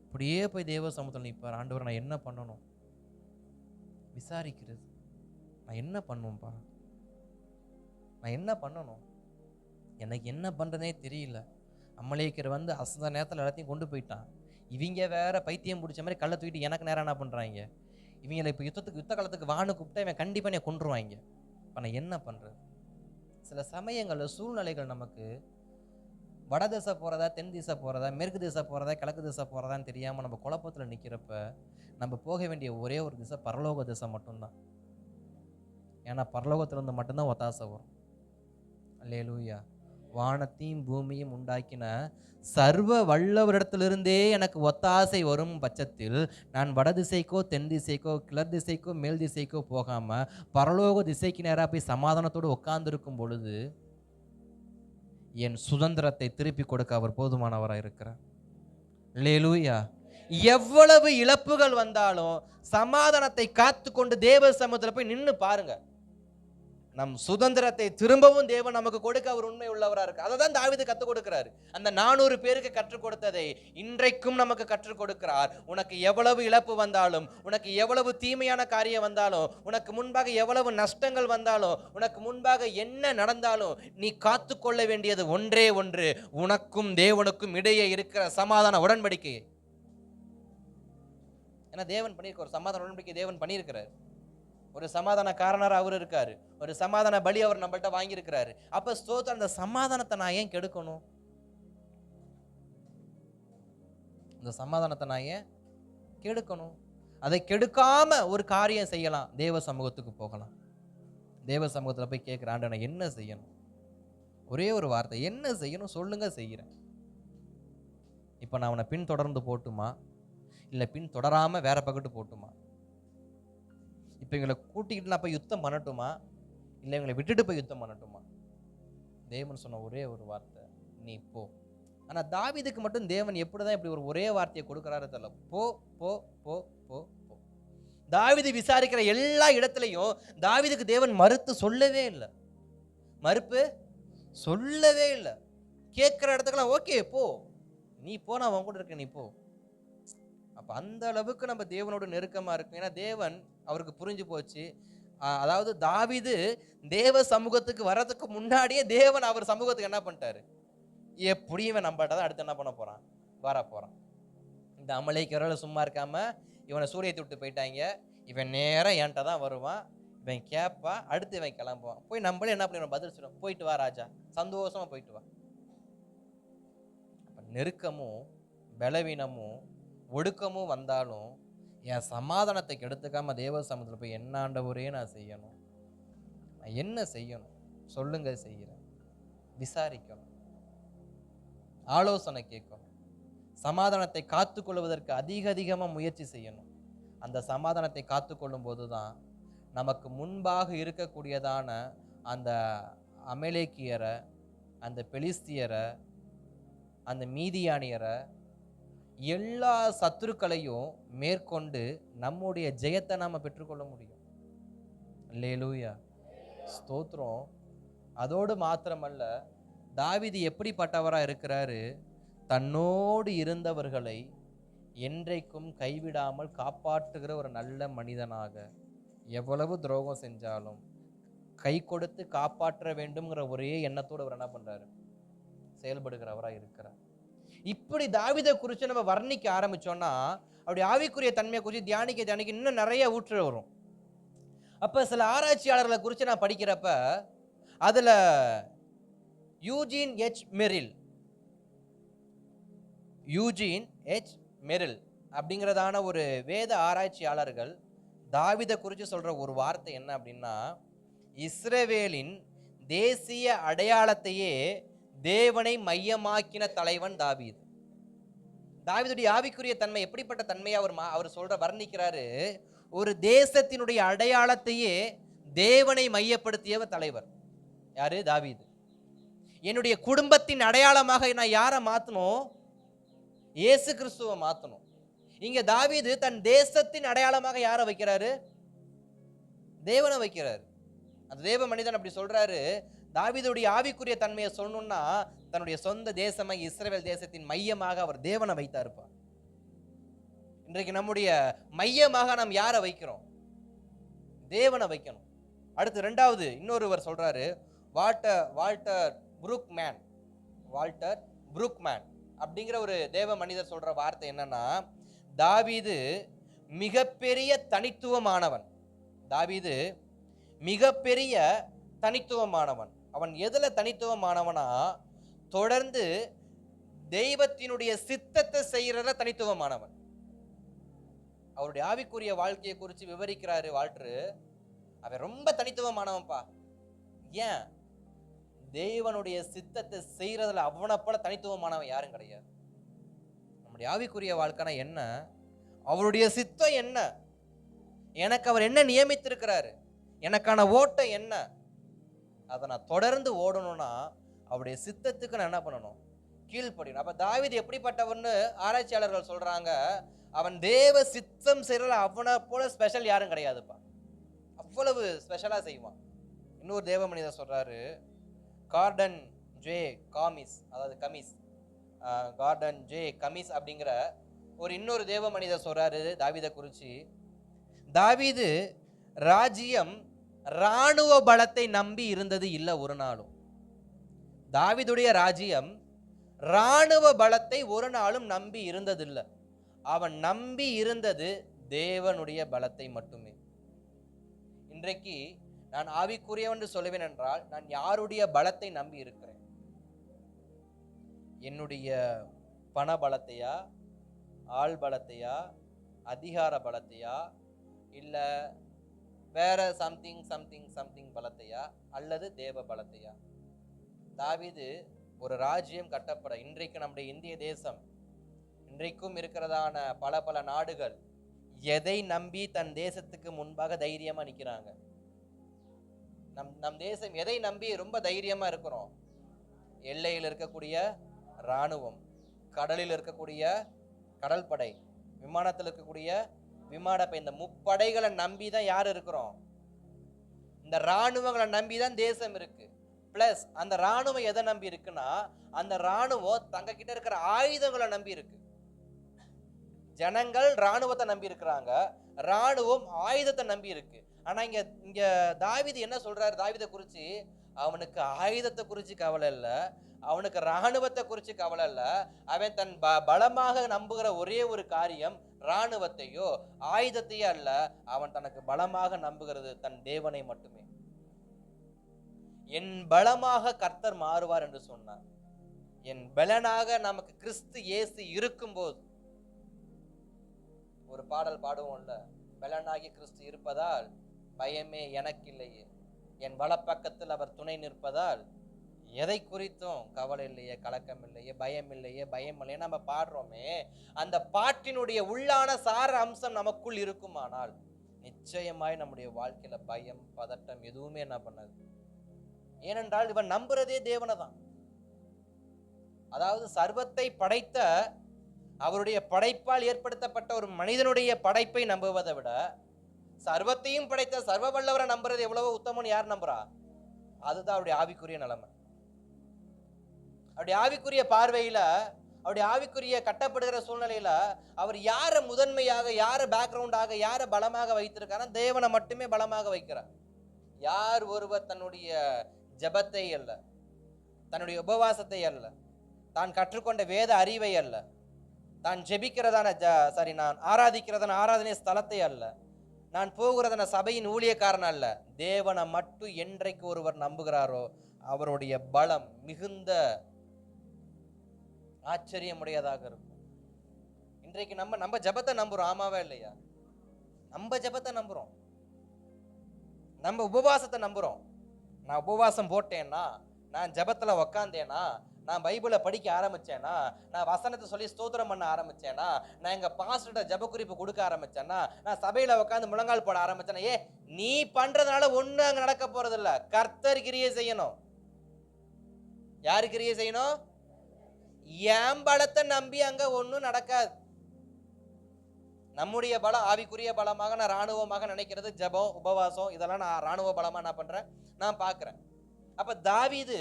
அப்படியே போய் தேவ சமூகத்தில் நிற்பார். ஆண்டவர் நான் என்ன பண்ணணும் விசாரிக்கிறது. நான் என்ன பண்ணுவேன்ப்பா, நான் என்ன பண்ணணும், எனக்கு என்ன பண்ணுறதே தெரியல. அமலேக்கர் வந்து அசந்த நேரத்தில் எல்லாத்தையும் கொண்டு போயிட்டான். இவங்க வேற பைத்தியம் பிடிச்ச மாதிரி கல்லை தூக்கிட்டு எனக்கு நேரம் என்ன பண்ணுறாங்க. இவங்களை இப்போ யுத்த காலத்துக்கு வான்னு கூப்பிட்டா இவன் கண்டிப்பாக என்னை கொண்டுருவாங்க. இப்போ நான் என்ன பண்ணுறது? சில சமயங்களில் சூழ்நிலைகள் நமக்கு வட திசை போகிறதா, தென் திசை போகிறதா, மேற்கு திசை போகிறதா, கிழக்கு திசை போகிறதான்னு தெரியாமல் நம்ம குழப்பத்தில் நிற்கிறப்ப நம்ம போக வேண்டிய ஒரே ஒரு திசை பரலோக திசை மட்டும்தான். ஏன்னா பரலோகத்திலிருந்து மட்டும்தான் ஒத்தாசை வரும். அல்லேலூயா. வானத்தையும் பூமியும் உண்டாக்கின சர்வ வல்லவரிடத்திலிருந்தே எனக்கு ஒத்தாசை வரும் பட்சத்தில் நான் வட திசைக்கோ, தென் திசைக்கோ, கிளர் திசைக்கோ, மேல் திசைக்கோ போகாம பரலோக திசைக்கு நேராக போய் சமாதானத்தோடு உட்கார்ந்துருக்கும் பொழுது என் சுதந்திரத்தை திருப்பி கொடுக்க அவர் போதுமானவராக இருக்கிறார். அல்லேலூயா. எவ்வளவு இழப்புகள் வந்தாலும் சமாதானத்தை காத்து கொண்டு தேவ சமூகத்தில் போய் நின்று பாருங்க, நம் சுதந்திரத்தை திரும்பவும் தேவன் நமக்கு கொடுக்க அவர் உண்மை உள்ளவராக இருக்கு. அதை தான் தாவீது கற்றுக் கொடுக்கிறாரு. அந்த 400 பேருக்கு கற்றுக் கொடுத்ததை இன்றைக்கும் நமக்கு கற்றுக் கொடுக்கிறார். உனக்கு எவ்வளவு இழப்பு வந்தாலும், உனக்கு எவ்வளவு தீமையான காரியம் வந்தாலும், உனக்கு முன்பாக எவ்வளவு நஷ்டங்கள் வந்தாலும், உனக்கு முன்பாக என்ன நடந்தாலும் நீ காத்து கொள்ள வேண்டியது ஒன்றே ஒன்று, உனக்கும் தேவனுக்கும் இடையே இருக்கிற சமாதான உடன்படிக்கை. ஏன்னா தேவன் பண்ணியிருக்க ஒரு சமாதான உடன்படிக்கை தேவன் பண்ணியிருக்கிறார். ஒரு சமாதான காரணர் அவர் இருக்காரு, ஒரு சமாதான பலி அவர் நம்மள்ட்ட வாங்கியிருக்கிறாரு. அப்ப ஸ்தோத்திரம். அந்த சமாதானத்தை நான் ஏன் கெடுக்கணும்? அந்த சமாதானத்தை நான் ஏன் கெடுக்கணும்? அதை கெடுக்காம ஒரு காரியம் செய்யலாம். தேவ சமூகத்துக்கு போகலாம். தேவ சமூகத்தில் போய் கேட்குற, ஆண்டவரே நான் என்ன செய்யணும்? ஒரே ஒரு வார்த்தை, என்ன செய்யணும் சொல்லுங்க, செய்கிறேன். இப்போ நான் அவனை பின் தொடர்ந்து போட்டுமா, இல்லை பின் தொடராம வேற பக்கத்து போட்டுமா? இப்போ இவங்களை கூட்டிக்கிட்டு நான் போய் யுத்தம் பண்ணட்டுமா, இல்லை இவங்களை விட்டுட்டு போய் யுத்தம் பண்ணட்டுமா? தேவன் சொன்ன ஒரே ஒரு வார்த்தை, நீ போ. ஆனால் தாவீதுக்கு மட்டும் தேவன் எப்படிதான் இப்படி ஒரு ஒரே வார்த்தையை கொடுக்குறாரு தெரியல. போ போ போ போ போ. தாவீது விசாரிக்கிற எல்லா இடத்துலையும் தாவீதுக்கு தேவன் மறுத்து சொல்லவே இல்லை, மறுப்பு சொல்லவே இல்லை. கேட்குற இடத்துக்கெல்லாம் ஓகே போ, நீ போ, நான் உன் கூட இருக்க, நீ போ. அப்போ அந்த அளவுக்கு நம்ம தேவனோட நெருக்கமாக இருக்கும். ஏன்னா தேவன் அவருக்கு புரிஞ்சு போச்சு. அதாவது தாவீது தேவ சமூகத்துக்கு வர்றதுக்கு முன்னாடியே தேவன் அவர் சமூகத்துக்கு என்ன பண்ணிட்டாரு, எப்படியும் இவன் நம்மகிட்ட தான் அடுத்து என்ன பண்ண போறான், வர போறான். இந்த அமலேக்கரோட சும்மா இருக்காம இவனை சூரியத்தை விட்டு போயிட்டாங்க, இவன் நேரம் என்கிட்ட தான் வருவான், இவன் கேட்பான், அடுத்து இவன் கிளம்புவான். போய் நம்மளே என்ன பண்ணி பதில் சொல்லுவோம், போயிட்டு வா ராஜா, சந்தோஷமா போயிட்டு வா. நெருக்கமும் பலவீனமும் ஒடுக்கமும் வந்தாலும் என் சமாதானத்தை கெடுத்துக்காம தேவ சமூகத்தில் போய் என்ன ஆண்டவரே நான் செய்யணும், நான் என்ன செய்யணும் சொல்லுங்க, செய்கிறேன். விசாரிக்கணும், ஆலோசனை கேட்கணும், சமாதானத்தை காத்துக்கொள்வதற்கு அதிகமாக முயற்சி செய்யணும். அந்த சமாதானத்தை காத்துக்கொள்ளும் போது தான் நமக்கு முன்பாக இருக்கக்கூடியதான அந்த அமலேக்கியரை, அந்த பெலிஸ்தியரை, அந்த மீதியானியரை, எல்லா சத்துருக்களையும் மேற்கொண்டு நம்முடைய ஜெயத்தை நாம பெற்றுக்கொள்ள முடியும். அல்லேலூயா, ஸ்தோத்திரம். அதோடு மாத்திரமல்ல, தாவீது எப்படிப்பட்டவரா இருக்கிறாரு, தன்னோடு இருந்தவர்களை என்றைக்கும் கைவிடாமல் காப்பாற்றுகிற ஒரு நல்ல மனிதனாக, எவ்வளவு துரோகம் செஞ்சாலும் கை கொடுத்து காப்பாற்ற வேண்டும்ங்கிற ஒரே எண்ணத்தோடு அவர் என்ன பண்றாரு, செயல்படுகிறவரா இருக்கிறார். இப்படி தாவீதை குறித்து நம்ம வர்ணிக்க ஆரம்பிச்சோம்னா அப்படி ஆவிக்குரிய தன்மையை குறித்து தியானிக்க இன்னும் நிறைய ஊற்று வரும். அப்ப சில ஆராய்ச்சியாளர்களை குறித்து நான் படிக்கிறப்ப அதுல யூஜின் எச் மெரில் அப்படிங்கிறதான ஒரு வேத ஆராய்ச்சியாளர்கள் தாவீதை குறித்து சொல்ற ஒரு வார்த்தை என்ன அப்படின்னா, இஸ்ரவேலின் தேசிய அடையாளத்தையே தேவனை மையமாக்கின தலைவன் தாவீது. தாவீதுடைய ஆவிக்குரிய தன்மை எப்படிப்பட்ட தன்மையை அவர் சொல்ற வர்ணிக்கிறாரு, ஒரு தேசத்தினுடைய அடையாளத்தையே தேவனை மையப்படுத்தியவர் தலைவர். யாரு? தாவீது. என்னுடைய குடும்பத்தின் அடையாளமாக நான் யாரை மாத்தணும்? இயேசு கிறிஸ்துவை மாத்தணும். இங்க தாவீது தன் தேசத்தின் அடையாளமாக யாரை வைக்கிறாரு? தேவனை வைக்கிறாரு. அந்த தேவ மனிதன் அப்படி சொல்றாரு. தாவீதுடைய ஆவிக்குரிய தன்மையை சொல்லணும்னா தன்னுடைய சொந்த தேசமாக இஸ்ரவேல் தேசத்தின் மையமாக அவர் தேவனை வைத்தா இருப்பார். இன்றைக்கு நம்முடைய மையமாக நாம் யாரை வைக்கிறோம்? தேவனை வைக்கணும். அடுத்து ரெண்டாவது இன்னொருவர் சொல்றாரு, வால்டர் புரூக்மேன். வால்டர் புரூக்மேன் அப்படிங்கிற ஒரு தேவ மனிதர் சொல்ற வார்த்தை என்னன்னா, தாவீது மிகப்பெரிய தனித்துவமானவன். தாவீது மிகப்பெரிய தனித்துவமானவன். அவன் எதுல தனித்துவமானவனா, தொடர்ந்து தெய்வத்தினுடைய சித்தத்தை செய்யறதுல தனித்துவமானவன். அவருடைய ஆவிக்குரிய வாழ்க்கையை குறித்து விவரிக்கிறாரு வால்டரு. அவன் ரொம்ப தனித்துவமானவன்பா. ஏன்? தேவனுடைய சித்தத்தை செய்யறதுல அவனை போல தனித்துவமானவன் யாரும் கிடையாது. நம்முடைய ஆவிக்குரிய வாழ்க்கைனா என்ன? அவருடைய சித்தம் என்ன? எனக்கு அவர் என்ன நியமித்திருக்கிறாரு? எனக்கான ஓட்டம் என்ன? அதை நான் தொடர்ந்து ஓடணும்னா அவருடைய சித்தத்துக்கு நான் என்ன பண்ணணும்? கீழ்ப்படியணும். அப்ப தாவீது எப்படிப்பட்டவன்னு ஆராய்ச்சியாளர்கள் சொல்றாங்க, அவன் தேவ சித்தம் செய்யறதுல அவனை போல ஸ்பெஷல் யாரும் கிடையாதுப்பா. அவ்வளவு ஸ்பெஷலா செய்வான். இன்னொரு தேவ மனிதர் சொல்றாரு, கார்டன் ஜே கமிஸ், அதாவது கார்டன் ஜே கமிஸ் அப்படிங்கிற ஒரு இன்னொரு தேவ மனிதர் சொல்றாரு தாவீதை குறிச்சு, தாவீது ராஜ்யம் இராணுவ பலத்தை நம்பி இருந்தது இல்லை ஒரு நாளும். தாவீதுடைய ராஜ்யம் இராணுவ பலத்தை ஒரு நாளும் நம்பி இருந்ததில்லை. அவன் நம்பி இருந்தது தேவனுடைய பலத்தை மட்டுமே. இன்றைக்கு நான் ஆவிக்குரியவன் என்று சொல்லுவேன் என்றால், நான் யாருடைய பலத்தை நம்பி இருக்கிறேன்? என்னுடைய பண பலத்தையா, ஆள் பலத்தையா, அதிகார பலத்தையா, இல்ல வேற சம்திங் பலத்தையா, அல்லது தேவ பலத்தையா? தாவீது ஒரு ராஜ்யம் கட்டப்பட, இன்றைக்கு நம்முடைய இந்திய தேசம், இன்றைக்கும் இருக்கிறதான பல நாடுகள் எதை நம்பி தன் தேசத்துக்கு முன்பாக தைரியமா நிக்கிறாங்க? நம் தேசம் எதை நம்பி ரொம்ப தைரியமா இருக்கிறோம்? எல்லையில் இருக்கக்கூடிய இராணுவம், கடலில் இருக்கக்கூடிய கடல் படை, விமானத்தில் இருக்கக்கூடிய விமானப்படை, இந்த முப்படைகளை நம்பி தான் யார் இருக்கிறோம்? இந்த இராணுவங்களை நம்பி தான் தேசம் இருக்கு. பிளஸ் அந்த இராணுவம் எதை நம்பி இருக்குன்னா, அந்த இராணுவம் தங்க கிட்ட இருக்கிற ஆயுதங்களை நம்பி இருக்கு. ஜனங்கள் இராணுவத்தை நம்பி இருக்கிறாங்க, இராணுவம் ஆயுதத்தை நம்பி இருக்கு. ஆனா இங்க தாவீது என்ன சொல்றாரு தாவீதை குறிச்சு? அவனுக்கு ஆயுதத்தை குறிச்சு கவலை இல்ல, அவனுக்கு இராணுவத்தை குறிச்சு கவலை இல்ல. அவன் தன் பலமாக நம்புகிற ஒரே ஒரு காரியம் இராணுவத்தையோ ஆயுதத்தையோ அல்ல, அவன் தனக்கு பலமாக நம்புகிறது தன் தேவனை மட்டுமே. என் பலமாக கர்த்தர் மாறுவார் என்று சொன்னார். என் பலனாக நமக்கு கிறிஸ்து இயேசு இருக்கும் போது, ஒரு பாடல் பாடுவோம்ல, பலனாகி கிறிஸ்து இருப்பதால் பயமே எனக்கு இல்லையே, என் வலப்பக்கத்தில் அவர் துணை நிற்பதால் எதை குறித்தும் கவலை இல்லையே, கலக்கம் இல்லையே, பயம் இல்லையே நம்ம பாடுறோமே. அந்த பாட்டினுடைய உள்ளான சார அம்சம் நமக்குள் இருக்குமானால் நிச்சயமாய் நம்முடைய வாழ்க்கையில பயம், பதட்டம் எதுவுமே என்ன பண்ணாது. ஏனென்றால் இவன் நம்புறதே தேவனை தான். அதாவது சர்வத்தை படைத்த அவருடைய படைப்பால் ஏற்படுத்தப்பட்ட ஒரு மனிதனுடைய படைப்பை நம்புவதை விட, சர்வத்தையும் படைத்த சர்வ வல்லவரை நம்புறது எவ்வளவோ உத்தமன் யார் நம்புறா? அதுதான் அவருடைய ஆவிக்குரிய நிலைமை. அவருடைய ஆவிக்குரிய பார்வையில, அவருடைய ஆவிக்குரிய கட்டப்படுகிற சூழ்நிலையில அவர் யார முதன்மையாக, யார பேக்ரவுண்டாக, யார பலமாக வைத்திருக்காரா? தேவனை மட்டுமே பலமாக வைக்கிறார். யார் ஒருவர் தன்னுடைய ஜபத்தை அல்ல, தன்னுடைய உபவாசத்தை அல்ல, தான் கற்றுக்கொண்ட வேத அறிவை அல்ல, தான் ஜெபிக்கிறதான நான் ஆராதிக்கிறதான ஆராதனை ஸ்தலத்தை அல்ல, நான் போகிறதான சபையின் ஊழியக்காரன் அல்ல, தேவனை மட்டும் என்றைக்கு ஒருவர் நம்புகிறாரோ அவருடைய பலம் மிகுந்த ஆச்சரியமுடையதாக இருக்கும். இன்றைக்கு நம்ம ஜபத்தை நம்புறோம், ஆமாவா இல்லையா? நம்ம ஜபத்தை நம்புறோம், நம்ம உபவாசத்தை நம்புறோம். நான் உபவாசம் போட்டேன்னா, நான் ஜபத்துல உக்காந்தேனா, நான் பைபிளை படிக்க ஆரம்பிச்சேனா, நான் வசனத்தை சொல்லி ஸ்தோத்திரம் பண்ண ஆரம்பிச்சேனா, நான் எங்க பாஸ்டர்கிட்ட ஜப குறிப்பு கொடுக்க ஆரம்பிச்சேனா, நான் சபையில உட்காந்து முழங்கால் போட ஆரம்பிச்சேனா, நீ பண்றதுனால ஒண்ணு அங்க நடக்க போறது இல்ல. கர்த்தர் கிரியை செய்யணும். யாரு கிரியை செய்யணும்? என் பலத்தை நம்பி அங்க ஒண்ணும் நடக்காது. நம்முடைய பலம் ஆவிக்குரிய பலமாக நான் இராணுவமாக நினைக்கிறது ஜபம், உபவாசம், இதெல்லாம் நான் இராணுவ பலமா நான் பண்றேன், நான் பாக்குறேன். அப்ப தாவீது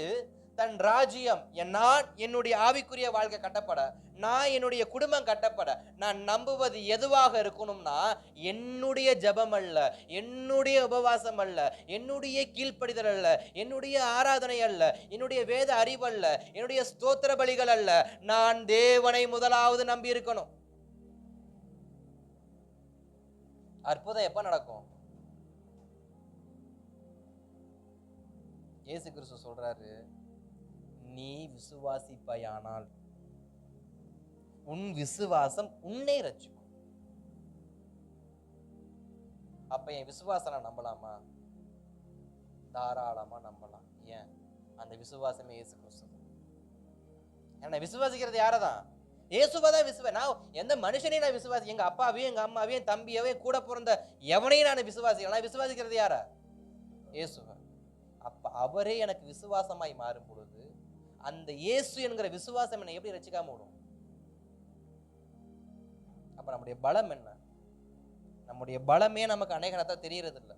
தன் ராஜ்யம், நான் என்னுடைய ஆவிக்குரிய வாழ்க்கை கட்டப்பட, நான் என்னுடைய குடும்பம் கட்டப்பட, நான் நம்புவது எதுவாக இருக்கணும்னா, என்னுடைய ஜெபம் அல்ல, என்னுடைய உபவாசம் அல்ல, என்னுடைய கீழ்ப்படிதல் அல்ல, என்னுடைய ஆராதனை அல்ல, என்னுடைய வேத அறிவு அல்ல, என்னுடைய ஸ்தோத்திர பலிகள் அல்ல, நான் தேவனை முதலாவது நம்பி இருக்கணும். அற்புதம் எப்ப நடக்கும்? இயேசு கிறிஸ்து சொல்றாரு, நீ விசுவாசிப்பாயானால் உன் விசுவாசம் உன்னை ரட்சிக்கும். அப்ப என் விசுவாசம் நான் நம்பலாமா? தாராளமா நம்பலாம். ஏன்? அந்த விசுவாசமே இயேசு கிறிஸ்து. என்ன விசுவாசிக்கிறது யாரதான்? இயேசுவதான் நான் எந்த மனுஷனையும் நான் விசுவாசி, எங்க அப்பாவையும் எங்க அம்மாவையும் தம்பியவே கூட பிறந்த எவனையும் நான் விசுவாசிக்கலாம். நான் விசுவாசிக்கிறது யாரா? இயேசுவ. அப்ப அவரே எனக்கு விசுவாசமாய் மாறும் பொழுது அந்த இயேசு என்கிற விசுவாசம் என்னை எப்படி ரட்சிக்காம விடும்? அப்ப நம்முடைய பலம் என்ன? நம்முடைய பலமே நமக்கு அநேக நேரத்தில் தெரியறது இல்லை.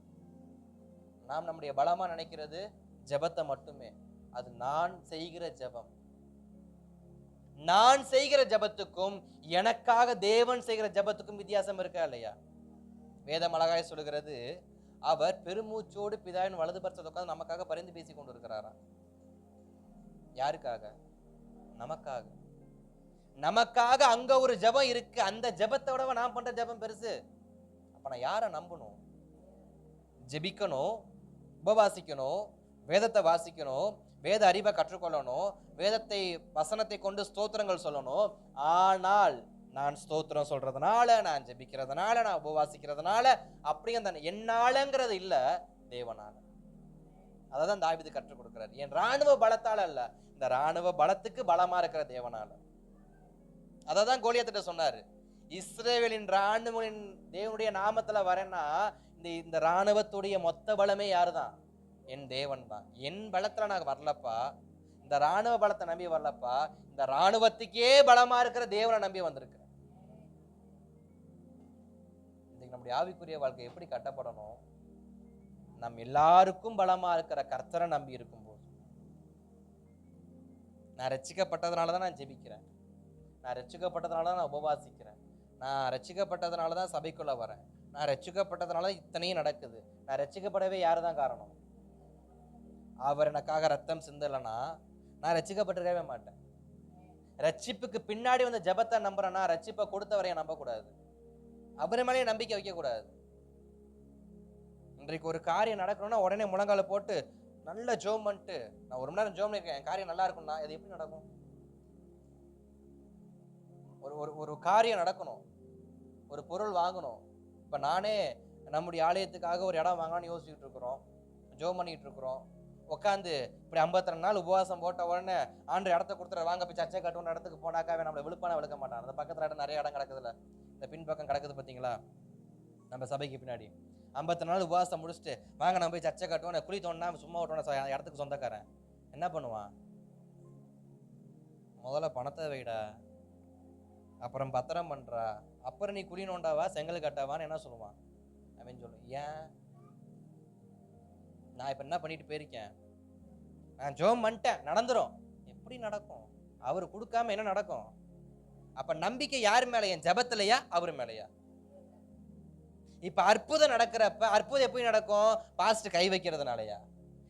நாம் நம்முடைய பலமா நினைக்கிறது ஜெபத்தை மட்டுமே. அது நான் செய்கிற ஜெபம். நான் செய்கிற ஜெபத்துக்கும் எனக்காக தேவன் செய்கிற ஜெபத்துக்கும் வித்தியாசம் இருக்கா இல்லையா? வேதம் அழகாய் சொல்லுகிறது, அவர் பெருமூச்சோடு பிதாவின் வலது பரிசத்தில் உட்கார்ந்து நமக்காக பரிந்து பேசி கொண்டு இருக்கிறாரா? யாருக்காக? நமக்காக. நமக்காக அங்க ஒரு ஜெபம் இருக்கு. அந்த ஜெபத்தை விட நான் பண்ற ஜெபம் பெருசு. அப்ப நான் யாரை நம்பணும்? ஜெபிக்கணும், உபவாசிக்கணும், வேதத்தை வாசிக்கணும், வேத அறிவை கற்றுக்கொள்ளணும், வேதத்தை வசனத்தை கொண்டு ஸ்தோத்திரங்கள் சொல்லணும். ஆனால் நான் ஸ்தோத்திரம் சொல்றதுனால, நான் ஜெபிக்கிறதுனால, நான் உபவாசிக்கிறதுனால, அப்படி அந்த என்னாலங்கிறது இல்ல, தேவனால. அதான் தாவீது கற்றுக் கொடுக்கிறார். என் ராணுவ பலத்தால அல்ல, இந்த ராணுவ பலத்துக்கு பலமா இருக்கிற தேவனால. அததான் கோலியாத்திட்ட சொன்னாரு, இஸ்ரவேலின் ராணுவனின் தேவனுடைய நாமத்துல வரேன்னா இந்த ராணுவத்துடைய மொத்த பலமே யாருதான்? என் தேவன் தான். என் பலத்துல நான் வரலப்பா, இந்த ராணுவ பலத்தை நம்பி வரலப்பா, இந்த ராணுவத்துக்கே பலமா இருக்கிற தேவனை நம்பி வந்திருக்கிறேன். இன்னைக்கு நம்முடைய ஆவிக்குரிய வாழ்க்கை எப்படி கட்டப்படணும்? நம் எல்லாருக்கும் பலமா இருக்கிற கர்த்தரை நம்பி இருக்கும்போது. நான் ரட்சிக்கப்பட்டதுனாலதான் நான் ஜெபிக்கிறேன், நான் ரட்சிக்கப்பட்டதுனாலதான் நான் உபவாசிக்கிறேன், நான் ரட்சிக்கப்பட்டதுனாலதான் சபைக்குள்ள வரேன், நான் ரட்சிக்கப்பட்டதுனால இத்தனையும் நடக்குது. நான் ரட்சிக்கப்படவே யாருதான் காரணம்? அவர் எனக்காக ரத்தம் சிந்தலைன்னா நான் ரட்சிக்கப்பட்டிருக்கவே மாட்டேன். ரட்சிப்புக்கு பின்னாடி வந்து ஜெபத்தை நம்புறேன்னா ரட்சிப்பை கொடுத்தவரைய நம்பக்கூடாது, அவரை மேலேயே நம்பிக்கை வைக்க கூடாது. இன்றைக்கு ஒரு காரியம் நடக்கணும்னா உடனே முழங்கால போட்டு நல்ல ஜோம் பண்ணிட்டு நான் 1 மணி நேரம் ஜோம் பண்ணிருக்கேன், என் காரியம் நல்லா இருக்கும்னா இது எப்படி நடக்கும்? ஒரு காரியம் நடக்கணும், ஒரு பொருள் வாங்கணும். இப்ப நானே நம்முடைய ஆலயத்துக்காக ஒரு இடம் வாங்கலாம்னு யோசிச்சுட்டு இருக்கிறோம், ஜோம் பண்ணிட்டு இருக்கிறோம். உட்காந்து இப்படி 52 நாள் உபவாசம் போட்ட உடனே ஆண்டு இடத்த கொடுத்துற வாங்க போய் சர்ச்சை கட்டணும் இடத்துக்கு போனாக்காவே நம்மளை விழுப்பான விழுக்க மாட்டான். அந்த பக்கத்துல இடம் நிறைய இடம் கிடக்குதுல்ல, இந்த பின்பக்கம் கிடக்குது பார்த்தீங்களா, நம்ம சபைக்கு பின்னாடி 52 நாள் உபவாசம் முடிச்சுட்டு வாங்க நம்ம போய் சர்ச்சை கட்டுவோம், குழி தோணுனா சும்மா விட்டோம் இடத்துக்கு சொந்தக்காரன் என்ன பண்ணுவான்? முதல்ல பணத்தை வைடா, அப்புறம் பத்திரம் பண்றா, அப்புறம் நீ குழி நோண்டாவா செங்கல் கட்டாவான்னு என்ன சொல்லுவான்? அப்படின்னு சொல்லு. ஏன்? நான் இப்ப என்ன பண்ணிட்டு போயிருக்கேன், நான் ஜோம் பண்ணிட்டேன், நடந்துரும். எப்படி நடக்கும்? அவரு கொடுக்காம என்ன நடக்கும்? அப்ப நம்பிக்கை யாரு மேல? என் ஜெபத்திலையா அவரு மேலையா? இப்ப அற்புதம் நடக்கிறப்ப அற்புதம் எப்படி நடக்கும்? பாஸ்ட் கை வைக்கிறதுனாலயா?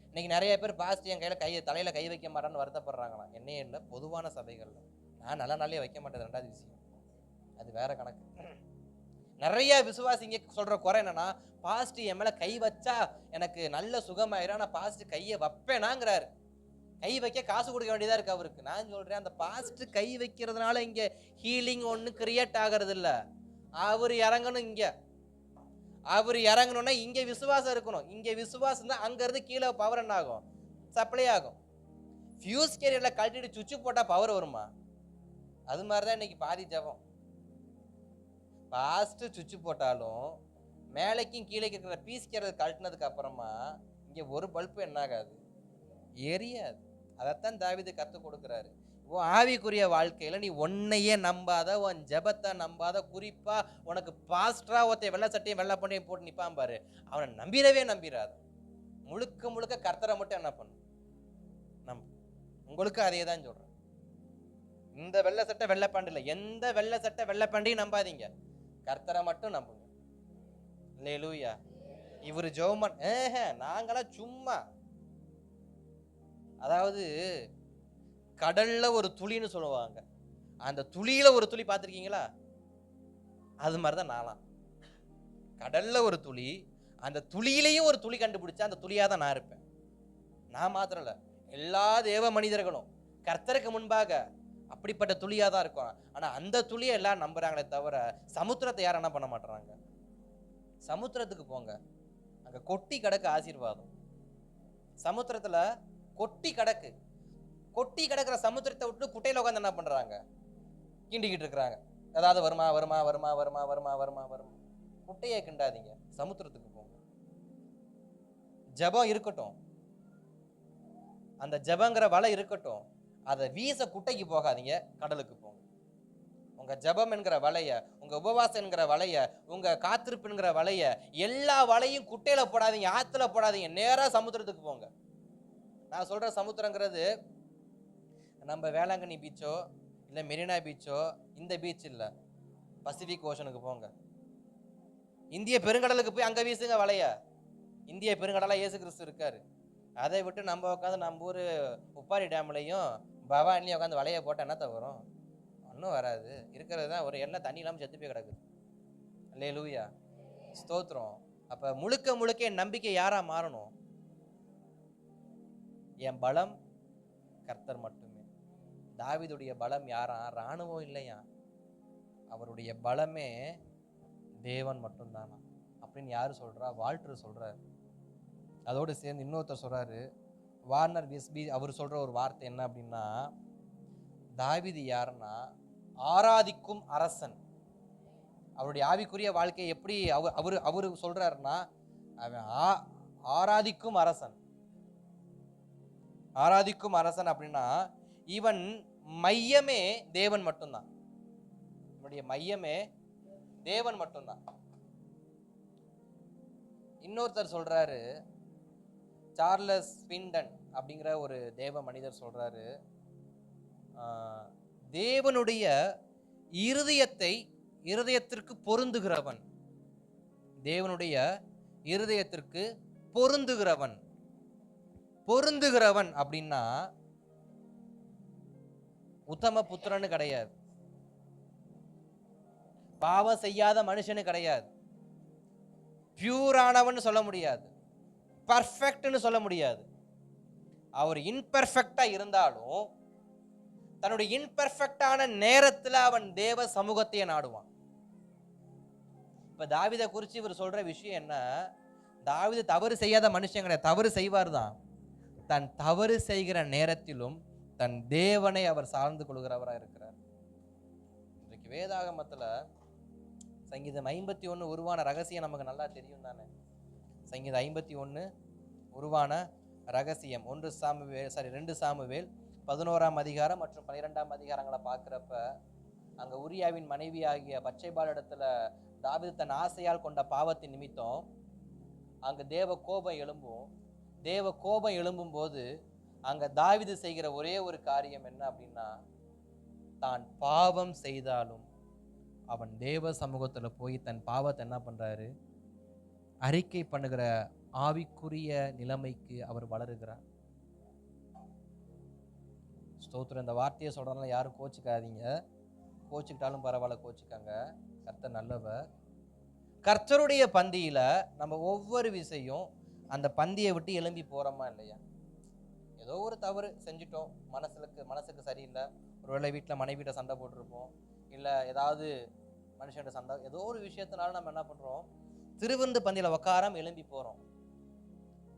இன்னைக்கு நிறைய பேர் பாஸ்ட் என் தலையில கை வைக்க மாட்டான்னு வருத்தப்படுறாங்களாம். என்னையே இல்லை, பொதுவான சபைகள்ல நான் நல்ல நாளே வைக்க மாட்டேன், 2வது விஷயம், அது வேற கணக்கு. நிறைய விசுவாசிங்க சொல்ற குறை என்னன்னா, பாஸ்ட் என் மேல கை வச்சா எனக்கு நல்ல சுகமாயிரும், ஆனா பாஸ்ட் கையை வைப்பேனாங்கிறாரு. கை வைக்க காசு கொடுக்க வேண்டியதா இருக்கு அவருக்கு. நான் சொல்றேன், அந்த பாஸ்ட் கை வைக்கிறதுனால இங்க ஹீலிங் ஒண்ணு கிரியேட் ஆகிறது இல்ல. அவர் இறங்கணும், இங்க அவர் இறங்கணும்னா இங்க விசுவாசம் இருக்கணும். இங்க விசுவாசம் தான் அங்க இருந்து கீழே பவர் என்ன ஆகும்? சப்ளை ஆகும். ஃபியூஸ் கேரியர்ல கழட்டிட்டு சுவிட்ச் போட்டா பவர் வருமா? அது மாதிரிதான் இன்னைக்கு பாதி ஜபம். பாஸ்ட் சுவிட்ச் போட்டாலும் மேலைக்கும் கீழே இருக்கிற பீஸ் கேரியர் கழட்டினதுக்கு அப்புறமா இங்க ஒரு பல்பு என்ன ஆகாது? எரியாது. அதைத்தான் தாவீது கத்து கொடுக்கிறாரு. உன் ஆவிக்குரிய வாழ்க்கையில நீ உன்னையே நம்பாத, உன் ஜெபத்தை நம்பாத, குறிப்பா உனக்கு பாஸ்டரா ஒருத்த வெள்ளை சட்டையும் வெள்ளை பண்ணியும் போட்டு நிப்பான் பாரு, அவனை நம்பிடவே நம்பிடாத. முழுக்க முழுக்க கர்த்தரை மட்டும் என்ன பண்ணு? நம்பு. உங்களுக்கு அதே தான் சொல்றேன். இந்த வெள்ளை சட்டை வெள்ளை பேண்ட் இல்லை, எந்த வெள்ளை சட்டை வெள்ளை பேண்டையும் நம்பாதீங்க, கர்த்தரை மட்டும் நம்புங்க. அல்லேலூயா. இவரு ஜெபம் நாங்களாம் சும்மா, அதாவது கடல்ல ஒரு துளின்னு சொல்லுவாங்க, அந்த துளியில ஒரு துளி பார்த்துருக்கீங்களா? அது மாதிரிதான் நான்லாம். கடல்ல ஒரு துளி, அந்த துளியிலையும் ஒரு துளி கண்டுபிடிச்சா அந்த துளியா தான் நான் இருப்பேன். நான் மாத்திரம் இல்ல, எல்லா தேவ மனிதர்களும் கர்த்தருக்கு முன்பாக அப்படிப்பட்ட துளியா தான் இருக்கும். ஆனா அந்த துளியை எல்லாம் நம்புறாங்களே தவிர சமுத்திரத்தை யாரும் என்ன பண்ண மாட்டாங்க. சமுத்திரத்துக்கு போங்க, அங்க கொட்டி கிடக்கு ஆசீர்வாதம். சமுத்திரத்துல கொட்டி கிடக்கு, கொட்டி கிடக்குற சமுத்திரத்தை விட்டு குட்டையில உட்காந்து என்ன பண்றாங்க, கிண்டிக்கிட்டு இருக்கிறாங்க. ஏதாவது வருமா வருமா வருமா வருமா வருமா வருமா வருமா. குட்டையை கிண்டாதீங்க, சமுத்திரத்துக்கு போங்க. ஜெபம் இருக்கட்டும், அந்த ஜெபங்கிற வலை இருக்கட்டும், அதை வீச குட்டைக்கு போகாதீங்க, கடலுக்கு போங்க. உங்க ஜெபம் என்கிற வலைய, உங்க உபவாசம் என்கிற வலைய, உங்க காத்திருப்பு என்கிற வலைய, எல்லா வலையும் குட்டையில போடாதீங்க, ஆத்துல போடாதீங்க, நேரா சமுத்திரத்துக்கு போங்க. நான் சொல்ற சமுத்திரங்கிறது நம்ம வேளாங்கண்ணி பீச்சோ இல்ல மெரினா பீச்சோ, இந்த பீச் இல்ல, பசிபிக் ஓஷனுக்கு போங்க. இந்திய பெருங்கடலுக்கு போய் அங்க வீசுங்க வலைய. இந்திய பெருங்கடலா இயேசு கிறிஸ்து இருக்காரு. அதை விட்டு நம்ம உட்காந்து நம்ம ஊர் உப்பாரி டேம்லையும் பவானிலையும் உட்காந்து வலைய போட்டால் என்னத்த வரும்? ஒன்றும் வராது. இருக்கிறது தான் ஒரு எண்ணெய் தண்ணி இல்லாமல் செத்து போய் கிடக்குது. அல்லேலூயா, ஸ்தோத்திரம். அப்போ முழுக்க முழுக்க என் நம்பிக்கை யாரா மாறணும்? என் பலம் கர்த்தர் மட்டுமே. தாவீதுடைய பலம் யாரா? இராணுவம் இல்லையா, அவருடைய பலமே தேவன் மட்டும்தானா அப்படின்னு யாரு சொல்றா? வால்டர் சொல்றாரு. அதோடு சேர்ந்து இன்னொருத்தர் சொல்றாரு, வார்னர் விஸ்பி. அவர் சொல்ற ஒரு வார்த்தை என்ன அப்படின்னா, தாவீது யாருன்னா ஆராதிக்கும் அரசன். அவருடைய ஆவிக்குரிய வாழ்க்கையை எப்படி அவரு சொல்றாருன்னா, அவன் ஆராதிக்கும் அரசன். ஆராதிக்கும் அரசன் அப்படின்னா இவன் மையமே தேவன் மட்டும்தான். இவனுடைய மையமே தேவன் மட்டும்தான். இன்னொருத்தர் சொல்றாரு, சார்லஸ் ஸ்விண்டன் அப்படிங்கிற ஒரு தேவ மனிதர் சொல்றாரு, தேவனுடைய இருதயத்திற்கு பொருந்துகிறவன், தேவனுடைய இருதயத்திற்கு பொருந்துகிறவன். பொருந்துகிறவன் அப்படின்னா உத்தம புத்திரன்னு கிடையாது, பாவம் செய்யாத மனுஷனு கிடையாது, பியூரானவன் சொல்ல முடியாது, பர்ஃபெக்ட்னு சொல்ல முடியாது. அவர் இன்பர்ஃபெக்டா இருந்தாலும் தன்னுடைய இன்பர்ஃபெக்டான நேரத்தில் அவன் தேவ சமூகத்தையே நாடுவான். இப்ப தாவீதை குறித்து இவர் சொல்ற விஷயம் என்ன? தாவீது தவறு செய்யாத மனுஷன் கிடையாது, தவறு செய்வார் தான். தன் தவறு செய்கிற நேரத்திலும் தன் தேவனை அவர் சார்ந்து கொள்கிறவராக இருக்கிறார். இன்றைக்கு வேதாகமத்துல சங்கீதம் 51 உருவான ரகசியம் நமக்கு நல்லா தெரியும் தானே? சங்கீதம் 51 உருவான ரகசியம் 2 சாமுவேல் 11ஆம் அதிகாரம் மற்றும் 12ஆம் அதிகாரங்களை பார்க்குறப்ப, அங்க உரியாவின் மனைவி ஆகிய பச்சைபால் இடத்துல தாவீது தன் ஆசையால் கொண்ட பாவத்தின் நிமித்தம் அங்க தேவ கோபம் எழும்பும். தேவ கோபம் எழும்பும் போது அங்க தாவீது செய்கிற ஒரே ஒரு காரியம் என்ன அப்படின்னா, தான் பாவம் செய்தாலும் அவன் தேவ சமூகத்துல போய் தன் பாவத்தை என்ன பண்றாரு? அறிக்கை பண்ணுகிற ஆவிக்குரிய நிலைமைக்கு அவர் வளருகிறார். ஸ்தோத்திரம். இந்த வார்த்தையை சொல்றதுனால யாரும் கோச்சிக்காதீங்க, கோச்சிக்கிட்டாலும் பரவாயில்ல, கோச்சிக்காங்க. கர்த்தர் நல்லவர். கர்த்தருடைய பந்தியில நம்ம ஒவ்வொரு விஷயம் அந்த பந்தியை விட்டு எழும்பி போறோமா இல்லையா? ஏதோ ஒரு தவறு செஞ்சுட்டோம், மனசுக்கு சரியில்லை, ஒருவேளை வீட்டில் மனைவிட்ட சண்டை போட்டிருப்போம், இல்லை ஏதாவது மனுஷன்கிட்ட சண்டை, ஏதோ ஒரு விஷயத்தினால நம்ம என்ன பண்றோம்? திருவிருந்து பந்தியில உக்காராம எழும்பி போறோம்.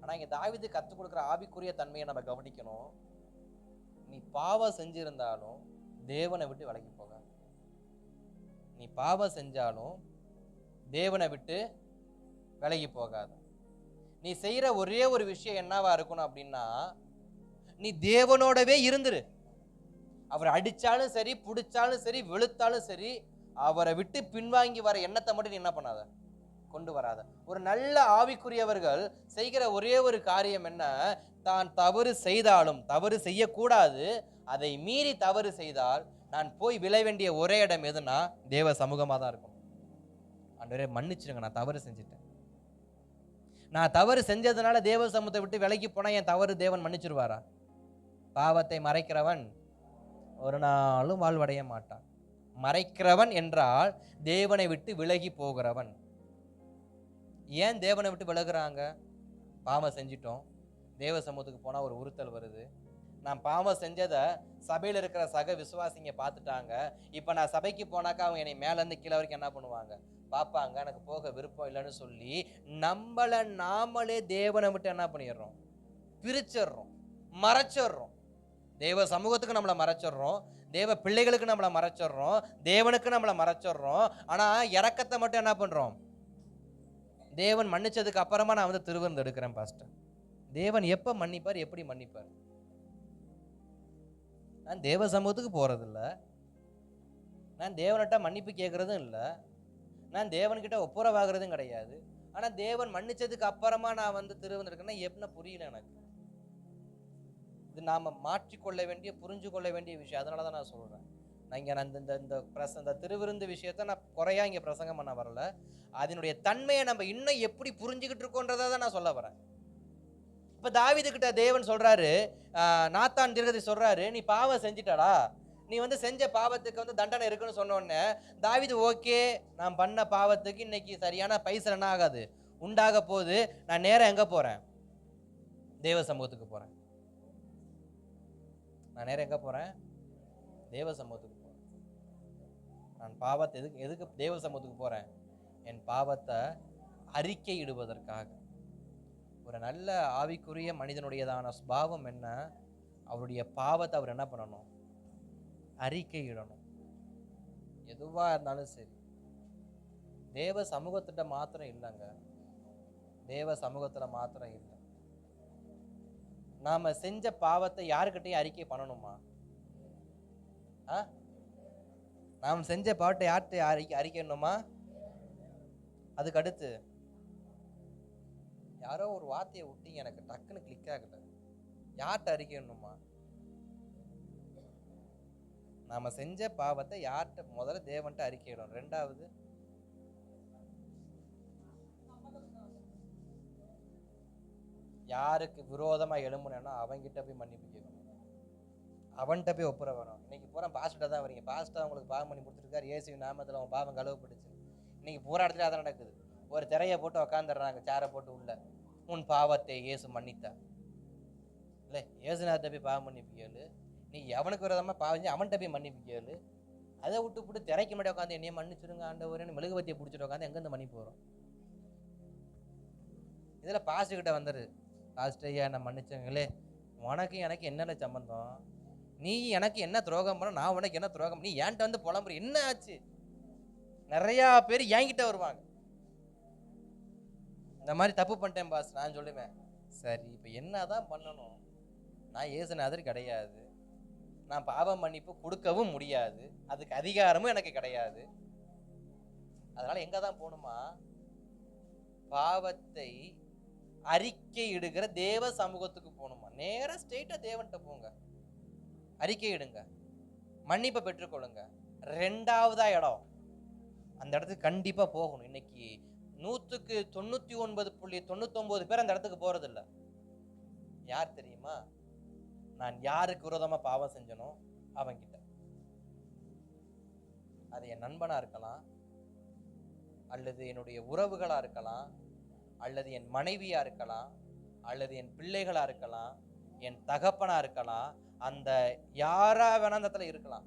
ஆனா இங்க தாவீது கற்றுக் கொடுக்குற ஆவிக்குரிய தன்மையை நம்ம கவனிக்கணும். நீ பாவம் செஞ்சிருந்தாலும் தேவனை விட்டு விலகி போக. நீ பாவம் செஞ்சாலும் தேவனை விட்டு விலகி போகாத. நீ செய்யற ஒரே ஒரு விஷயம் என்னவா இருக்கணும் அப்படின்னா, நீ தேவனோடவே இருந்துரு. அவர் அடிச்சாலும் சரி, புடிச்சாலும் சரி, வெளுத்தாலும் சரி, அவரை விட்டு பின்வாங்கி வர எண்ணத்தை மட்டும் நீ என்ன பண்ணாத, கொண்டு வராத. ஒரு நல்ல ஆவிக்குரியவர்கள் செய்கிற ஒரே ஒரு காரியம் என்ன? தான் தவறு செய்தாலும், தவறு செய்யக்கூடாது, அதை மீறி தவறு செய்தால் நான் போய் விழ வேண்டிய ஒரே இடம் எதுனா தேவ சமூகமா தான் இருக்கும். ஆண்டவரே மன்னிச்சிடுங்க, நான் தவறு செஞ்சிட்டேன். நான் தவறு செஞ்சதுனால தேவ சமூகத்தை விட்டு விலகி போனா என் தவறு தேவன் மன்னிச்சிருவாரா? பாவத்தை மறைக்கிறவன் ஒரு நாளும் வாழ்வடைய மாட்டான். மறைக்கிறவன் என்றால் தேவனை விட்டு விலகி போகிறவன். ஏன் தேவனை விட்டு விலகுறாங்க? பாவம் செஞ்சிட்டோம், தேவ சமூகத்துக்கு போனா ஒரு உறுத்தல் வருது. நான் பாவம் செஞ்சதை சபையில் இருக்கிற சக விசுவாசிங்க பார்த்துட்டாங்க. இப்போ நான் சபைக்கு போனாக்கா அவங்க என்னை மேலேருந்து கீழே வரைக்கும் என்ன பண்ணுவாங்க? பார்ப்பாங்க. எனக்கு போக விருப்பம் இல்லைன்னு சொல்லி நம்மளை நாமளே தேவனை விட்டு என்ன பண்ணிடுறோம்? பிரிச்சிடுறோம், மறைச்சிடுறோம். தேவ சமூகத்துக்கு நம்மளை மறைச்சிடுறோம், தேவ பிள்ளைகளுக்கு நம்மளை மறைச்சிடுறோம், தேவனுக்கு நம்மளை மறைச்சிடுறோம். ஆனால் இறக்கத்தை மட்டும் என்ன பண்ணுறோம்? தேவன் மன்னிச்சதுக்கு அப்புறமா நான் வந்து திருவிருந்து எடுக்கிறேன் பாஸ்டர். தேவன் எப்போ மன்னிப்பார்? எப்படி மன்னிப்பார்? நான் தேவ சமூகத்துக்கு போகிறதில்ல, நான் தேவன்கிட்ட மன்னிப்பு கேட்குறதும் இல்லை, நான் தேவன்கிட்ட ஒப்புரவாகிறதும் கிடையாது. ஆனால் தேவன் மன்னிச்சதுக்கு அப்புறமா நான் வந்து திருவிருந்து எடுக்கிறேன்னா என்ன புரியல எனக்கு. இது நாம் மாற்றிக்கொள்ள வேண்டிய, புரிஞ்சு கொள்ள வேண்டிய விஷயம். அதனால தான் நான் சொல்கிறேன். நான் இங்கே இந்த திருவிருந்து விஷயத்தை நான் குறையா இங்கே பிரசங்கம் பண்ண வரல. அதனுடைய தன்மையை நம்ம இன்னும் எப்படி புரிஞ்சுக்கிட்டு இருக்கோன்றதை தான் நான் சொல்ல வரேன். இப்போ தாவீது கிட்ட தேவன் சொல்றாரு, நாத்தான் தீர்க்கதரிசி சொல்றாரு, நீ பாவம் செஞ்சிட்டடா, நீ வந்து செஞ்ச பாவத்துக்கு வந்து தண்டனை இருக்குன்னு சொன்ன உடனே தாவீது ஓகே, நான் பண்ண பாவத்துக்கு இன்னைக்கு சரியான பைசல் என்ன ஆகாது, உண்டாக போகுது. நான் நேரம் எங்க போறேன்? தேவ சமூகத்துக்கு போறேன். நான் நேரம் எங்க போறேன்? தேவ சமூகத்துக்கு போறேன். நான் பாவத்தை எதுக்கு தேவ சமூகத்துக்கு போறேன்? என் பாவத்தை அறிக்கை இடுவதற்காக. ஒரு நல்ல ஆவிக்குரிய மனிதனுடையதான சுபாவம் என்ன? அவருடைய பாவத்தை அவர் என்ன பண்ணணும்? அறிக்கை இடணும். எதுவா இருந்தாலும் சரி. தேவ சமூகத்திட்ட மாத்திரம் இல்லைங்க, தேவ சமூகத்துல மாத்திரம் இல்லை, நாம செஞ்ச பாவத்தை யாருக்கிட்டையும் அறிக்கை பண்ணணுமா? நாம் செஞ்ச பாவத்தை யார்கிட்ட அறிக்கைணுமா? அதுக்கு அடுத்து யாரோ ஒரு வார்த்தையை விட்டு எனக்கு டக்குன்னு கிளிக் ஆகல. யார்கிட்ட அறிக்கைணுமா? நாம செஞ்ச பாவத்தை யார்கிட்ட? முதல்ல தேவன்கிட்ட அறிக்கையிடும். ரெண்டாவது யாருக்கு விரோதமா எழும்புனா அவன்கிட்ட போய் மன்னிப்பு கேட்கணும், அவன்கிட்ட போய் ஒப்புற வரும். இன்னைக்கு பூரா பாஸ்டர் தான் வரீங்க, பாஸ்டர் உங்களுக்கு பாவம் பண்ணி கொடுத்துருக்காரு, இயேசுவின் நாமத்தில் அவன் பாவம் கழுவப்பட்டுச்சு. இன்னைக்கு பூரா இடத்துல அதான் நடக்குது. ஒரு திரையை போட்டு உக்காந்துடுறாங்க, சேரை போட்டு உள்ள, உன் பாவத்தை இயேசு மன்னித்தா. இல்லை, இயேசுநாதத்தை போய் பாவம் மன்னிப்பு கேளு. நீ எவனுக்கு விரோதமா பாவம் அவன்கிட்ட போய் மன்னிப்பு கேளு. அதை விட்டு போட்டு திரைக்கு முன்னாடி உட்காந்து என்னைய மன்னிச்சிருங்க ஆண்டவரேன்னு மெழுகுவத்தியை பிடிச்சிட்டு உட்காந்து எங்கேருந்து மன்னிப்பு வரும்? இதில் பாஸ்டர்கிட்ட வந்துரு, பாஸ்டர் ஐயா என்ன மன்னிச்சங்களே, உனக்கு எனக்கு என்னென்ன சம்பந்தம்? நீ எனக்கு என்ன துரோகம் பண்ண, நான் உனக்கு என்ன துரோகம்? நீ ஏன்ட்ட வந்து புலம்புற, என்ன ஆச்சு? நிறையா பேர் என்கிட்ட வருவாங்க, இந்த மாதிரி தப்பு பண்ணிட்டேன் பாஸ். நான் சொல்லுவேன், சரி இப்போ என்னதான் பண்ணணும்? நான் இயேசுநாதர் கிடையாது, நான் பாவம் மன்னிப்பு கொடுக்கவும் முடியாது, அதுக்கு அதிகாரமும் எனக்கு கிடையாது. அதனால எங்க தான் போகணுமா? பாவத்தை அறிக்கை இடுகிற தேவ சமூகத்துக்கு போகணுமா? நேரா ஸ்ட்ரெயிட்டா தேவன்கிட்ட போங்க, அறிக்கை இடுங்க, மன்னிப்பை பெற்றுக்கொள்ளுங்க. ரெண்டாவதா இடம், அந்த இடத்துக்கு கண்டிப்பா போகணும். இன்னைக்கு 99.99% பேர் அந்த இடத்துக்கு போறது இல்லை. யார் தெரியுமா? நான் யாருக்கு விரோதமா பாவம் செஞ்சனோ அவன்கிட்ட. அது என் நண்பனா இருக்கலாம், அல்லது என்னுடைய உறவுகளா இருக்கலாம், அல்லது என் மனைவியா இருக்கலாம், அல்லது என் பிள்ளைகளா இருக்கலாம், என் தகப்பனா இருக்கலாம், அந்த யாரா வேணா அந்த இடத்துல இருக்கலாம்.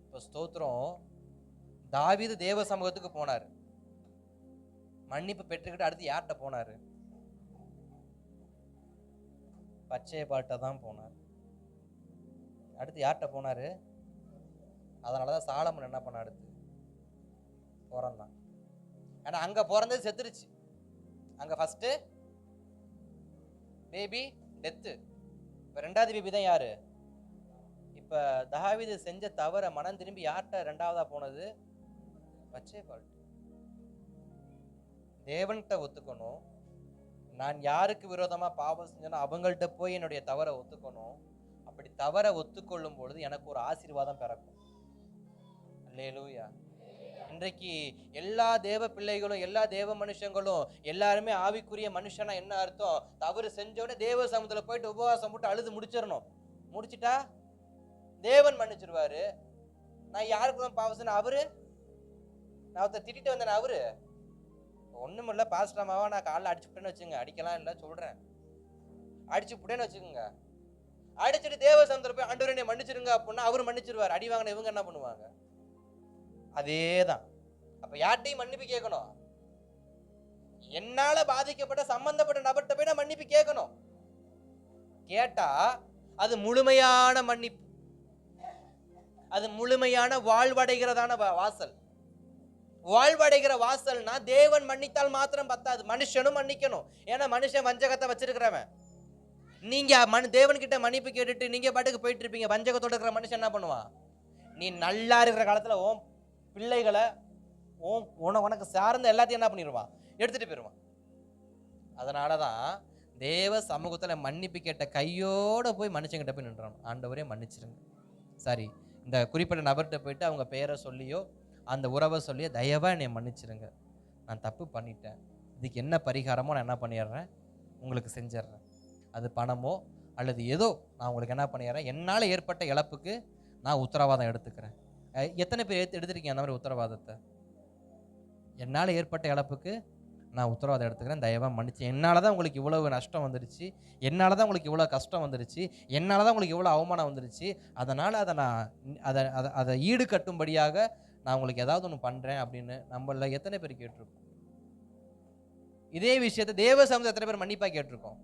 இப்போ ஸ்தோத்திரம், தாவீது தேவ சமூகத்துக்கு போனார், மன்னிப்பு பெற்றுக்கிட்டு அடுத்து யார்கிட்ட போனாரு? பச்சை பாட்ட தான் போனார். அடுத்து யார்கிட்ட போனாரு? அதனாலதான் சாலமன் என்ன பண்ண, அடுத்து பிறந்தான். ஏன்னா அங்க பிறந்தது செத்துருச்சு, அங்க ஃபர்ஸ்ட் பேபி டெத்து. இப்ப ரெண்டாவது பேபி தான் யாரு? இப்ப தாவீது செஞ்ச தவற மனம் திரும்பி யார்கிட்ட ரெண்டாவதா போனது? பச்சை பாட்டு. தேவன்கிட்ட ஒத்துக்கணும். நான் யாருக்கு விரோதமா பாவம் செஞ்சேனோ அவங்கள்ட்ட போய் என்னுடைய தவறை ஒத்துக்கணும். அப்படி தவறை ஒத்துக்கொள்ளும் பொழுது எனக்கு ஒரு ஆசீர்வாதம் பிறக்கும். அல்லேலூயா. இன்றைக்கு எல்லா தேவ பிள்ளைகளும் எல்லா தேவ மனுஷங்களும் எல்லாருமே ஆவிக்குரிய மனுஷனா என்ன அர்த்தம்? தவறு செஞ்சோடனே தேவ சமூகத்துல போயிட்டு உபவாசம் போட்டு அழுது முடிச்சிடணும். முடிச்சிட்டா தேவன் மன்னிச்சிருவாரு. நான் யாருக்கு தான் பாவம் செஞ்சேன்? அவரு நான் ஒருத்தர் திட்டிட்டு வந்தேன். அவரு ஒண்ணும் இல்ல, பாஸ்டமாவா நான் காலைல அடிச்சு விட்டேன்னு வச்சுங்க. அடிக்கலாம் இல்ல சொல்றேன், அடிச்சு விட்டேன்னு வச்சுக்கோங்க. அடிச்சுட்டு தேவ சமுத்திரம் போய் ஆண்டவரே என்னை மன்னிச்சிருங்க அப்படின்னா அவரு மன்னிச்சிருவாரு. அடி வாங்கின இவங்க என்ன பண்ணுவாங்க? அதேதான். அப்ப யார்ட்டையும் மன்னிப்பு கேட்கணும். என்னால பாதிக்கப்பட்ட சம்பந்தப்பட்ட நபர்கிட்ட போய் நான் மன்னிப்பு கேட்கணும். கேட்டா அது முழுமையான மன்னிப்பு, அது முழுமையான வாழ்வடைகிறதான வாசல். வாழ்வடைகிற வாசல்னா தேவன் மன்னித்தால் மாத்திரம் பத்தாது, மனுஷனும் மன்னிக்கணும். ஏன்னா மனுஷன் வஞ்சகத்தை வச்சிருக்கிறவன். நீங்க தேவன் கிட்ட மன்னிப்பு கேட்டுட்டு நீங்க பாட்டுக்கு போயிட்டு இருப்பீங்க. வஞ்சகத்தோட இருக்கிற மனுஷன் என்ன பண்ணுவான்? நீ நல்லா இருக்கிற காலத்துல ஓம் பிள்ளைகளை உனக்கு சார்ந்த எல்லாத்தையும் என்ன பண்ணிடுவான்? எடுத்துட்டு போயிடுவான். அதனாலதான் தேவ சமூகத்துல மன்னிப்பு கேட்ட கையோட போய் மனுஷங்கிட்ட போய் நின்றான். ஆண்டவரே மன்னிச்சிருங்க. சரி, இந்த குறிப்பிட்ட நபர்கிட்ட போயிட்டு அவங்க பெயரை சொல்லியோ அந்த உறவை சொல்லியோ தயவா என்னை மன்னிச்சிருங்க, நான் தப்பு பண்ணிட்டேன், இதுக்கு என்ன பரிகாரமோ நான் என்ன பண்ணிடுறேன் உங்களுக்கு செஞ்சிடறேன். அது பணமோ அல்லது ஏதோ நான் உங்களுக்கு என்ன பண்ணிடுறேன், என்னால் ஏற்பட்ட இழப்புக்கு நான் உத்தரவாதம் எடுத்துக்கிறேன். எத்தனை பேர் எடுத்துருக்கீங்க அந்த மாதிரி உத்தரவாதத்தை? என்னால் ஏற்பட்ட இழப்புக்கு நான் உத்தரவாதம் எடுத்துக்கிறேன், தயவாக மன்னிச்சு. என்னால் தான் உங்களுக்கு இவ்வளவு நஷ்டம் வந்துருச்சு, என்னால் தான் உங்களுக்கு இவ்வளோ கஷ்டம் வந்துருச்சு, என்னால் தான் உங்களுக்கு இவ்வளோ அவமானம் வந்துருச்சு, அதனால் அதை நான் அதை ஈடு கட்டும்படியாக நான் உங்களுக்கு ஏதாவது ஒன்று பண்ணுறேன் அப்படின்னு நம்மள எத்தனை பேர் கேட்டிருக்கோம்? இதே விஷயத்தை தேவ சமூகத்தில் எத்தனை பேர் மன்னிப்பாக கேட்டிருக்கோம்?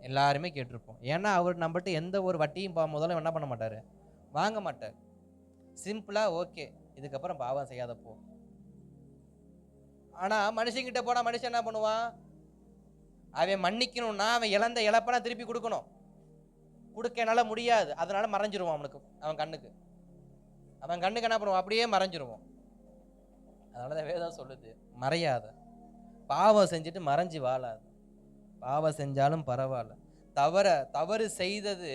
எல்லாருமே கேட்டிருப்போம். ஏன்னா அவர் நம்மள்ட்ட எந்த ஒரு வட்டியும் முதல்ல என்ன பண்ண மாட்டார், வாங்க மாட்டார். சிம்பிளாக ஓகே இதுக்கப்புறம் பாவம் செய்யாதப்போ. ஆனால் மனுஷங்கிட்ட போனால் மனுஷன் என்ன பண்ணுவான்? அவன் மன்னிக்கணும்னா அவன் இழந்த இழப்பெல்லாம் திருப்பி கொடுக்கணும். கொடுக்க என்னால் முடியாது, அதனால மறைஞ்சிருவான். அவனுக்கு அவன் கண்ணுக்கு என்ன பண்ணுவான்? அப்படியே மறைஞ்சிருவான். அதனால தான் வேதம் சொல்லுது, மறையாத, பாவம் செஞ்சுட்டு மறைஞ்சு வாழாது. பாவம் செஞ்சாலும் பரவாயில்ல, தவறு செய்தது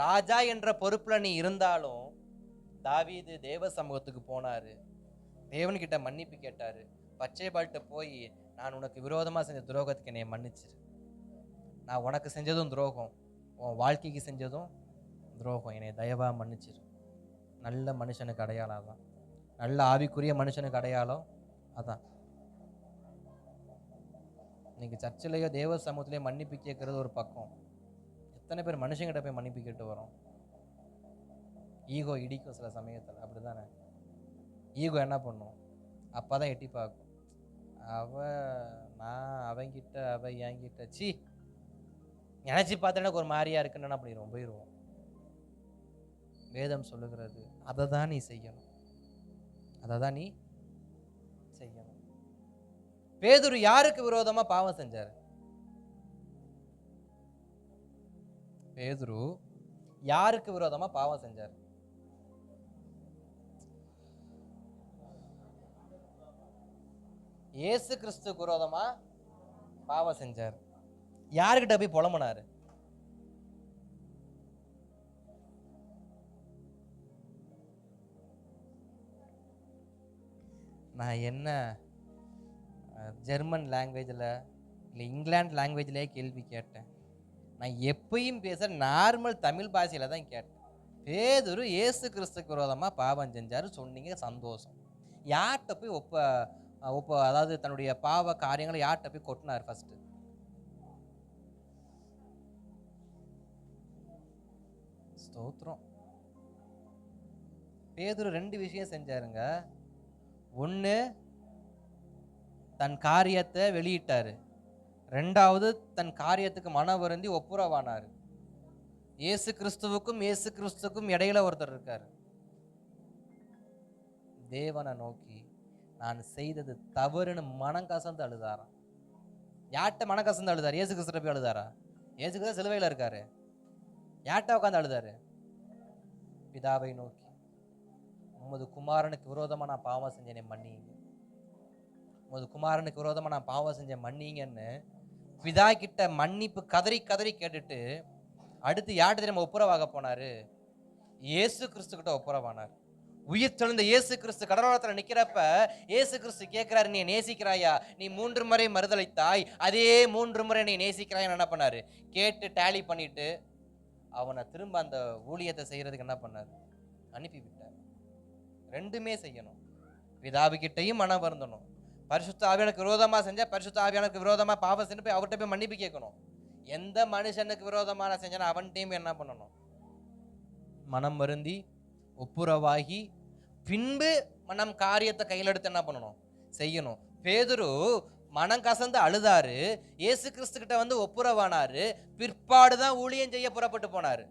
ராஜா என்ற பொறுப்புல நீ இருந்தாலும் தாவீது தேவ சமூகத்துக்கு போனாரு, தேவன்கிட்ட மன்னிப்பு கேட்டாரு. பச்சைபால்கிட்ட போய் நான் உனக்கு விரோதமாக செஞ்ச துரோகத்துக்கு என்னை மன்னிச்சிரு, நான் உனக்கு செஞ்சதும் துரோகம், உன் வாழ்க்கைக்கு செஞ்சதும் துரோகம், என்னை தயவாக மன்னிச்சிரு. நல்ல மனுஷனுக்கு அடையாளம் அதான், நல்ல ஆவிக்குரிய மனுஷனுக்கு அடையாளம் அதான். இன்னைக்கு சர்ச்சிலேயோ தேவ சமூகத்திலேயோ மன்னிப்பு கேட்கறது ஒரு பக்கம், எத்தனை பேர் மனுஷங்கிட்ட போய் மன்னிப்பு கேட்டு வரோம்? ஈகோ இடிக்கும் சில சமயத்தில், அப்படிதானே? ஈகோ என்ன பண்ணும்? அப்பதான் எட்டி பார்க்கும். நான் அவங்கிட்ட அவ என்கிட்ட சி நினைச்சு பார்த்தா எனக்கு ஒரு மாதிரியா இருக்குன்னு என்ன பண்ணிடுவோம்? போயிடுவோம். வேதம் சொல்லுகிறது அதை தான் நீ செய்யணும், அதை தான் நீ செய்யணும். பேதுரு யாருக்கு விரோதமா பாவம் செஞ்சாரு? பேதுரு யாருக்கு விரோதமா பாவம் செஞ்சாரு? இயேசு கிறிஸ்துக்கு விரோதமா பாவம் செஞ்சார். யாருக்கிட்ட போய் புலம்புனாரு? நான் என்ன ஜெர்மன் லாங்குவேஜில் இல்லை இங்கிலாந்து லாங்குவேஜ்லேயே கேள்வி கேட்டேன், நான் எப்பயும் பேச நார்மல் தமிழ் பாஷையில் தான் கேட்டேன். பேதுரு இயேசு கிறிஸ்துக்கு விரோதமாக பாவம் செஞ்சாரு சொன்னீங்க, சந்தோஷம். யார்கிட்ட போய் அதாவது தன்னுடைய பாவ காரியங்களை யார்கிட்ட போய் கொட்டினார்? ஃபர்ஸ்ட் ஸ்தோத்திரம். பேதுரு 2 விஷயம் செஞ்சாருங்க. ஒன்று தன் காரியத்தை வெளியிட்டாரு, 2வது தன் காரியத்துக்கு மன வருந்தி ஒப்புரவானாரு. இயேசு கிறிஸ்துவுக்கும் இடையில ஒருத்தர் இருக்காரு. தேவனை நோக்கி நான் செய்தது தவறுன்னு மனம் கசந்து அழுதாராம். யார்கிட்ட மனம் கசந்து அழுதாரு? இயேசு கிறிஸ்துட்ட போய் அழுதாரா? இயேசு கிறிஸ்து சிலுவையில் இருக்காரு, யார்கிட்ட உட்காந்து அழுதாரு? பிதாவை நோக்கி உமது குமாரனுக்கு விரோதமா நான் பாவம் செஞ்சேனே மன்னிங்க, உமது குமாரனுக்கு விரோதமா நான் பாவம் செஞ்சேன் மன்னிங்கன்னு பிதா கிட்ட மன்னிப்பு கதறி கதறி கேட்டுட்டு அடுத்து யார்கிட்ட தெரியுமா ஒப்புரவாக போனாரு? இயேசு கிறிஸ்து கிட்ட ஒப்புரவானார். உயிர் தெழுந்த இயேசு கிறிஸ்து கடலோரத்துல நிக்கிறப்ப இயேசு கிறிஸ்து கேட்கிறாரு, நீ நேசிக்கிறாயா? நீ 3 முறை மறுதலித்தாய், அதே 3 முறை நீ நேசிக்கிறாய். என்ன பண்ணாரு? கேட்டு டேலி பண்ணிட்டு அவனை திரும்ப அந்த ஊழியத்தை செய்யறதுக்கு என்ன பண்ணாரு? அனுப்பி விட்டார். ரெண்டுமே செய்யணும். பிதாவுகிட்டையும் மனம் வருந்தணும். பரிசுத்த ஆவியானுக்கு விரோதமா செஞ்சா பரிசுத்த ஆவியானுக்கு விரோதமா பாவம் செஞ்சு போய் அவர்கிட்ட போய் மன்னிப்பு கேட்கணும். எந்த மனுஷனுக்கு விரோதமான செஞ்சா அவன்கிட்டையும் என்ன பண்ணணும்? மனம் வருந்தி ஒப்புரவாகி பின்பு நம் காரியத்தை கையில் எடுத்து என்ன பண்ணணும்? செய்யணும். பேதுரு மனம் கசந்து அழுதாரு, இயேசு கிறிஸ்து கிட்ட வந்து ஒப்புரவானாரு, பிற்பாடுதான் ஊழியம் செய்ய புறப்பட்டு போனாரு.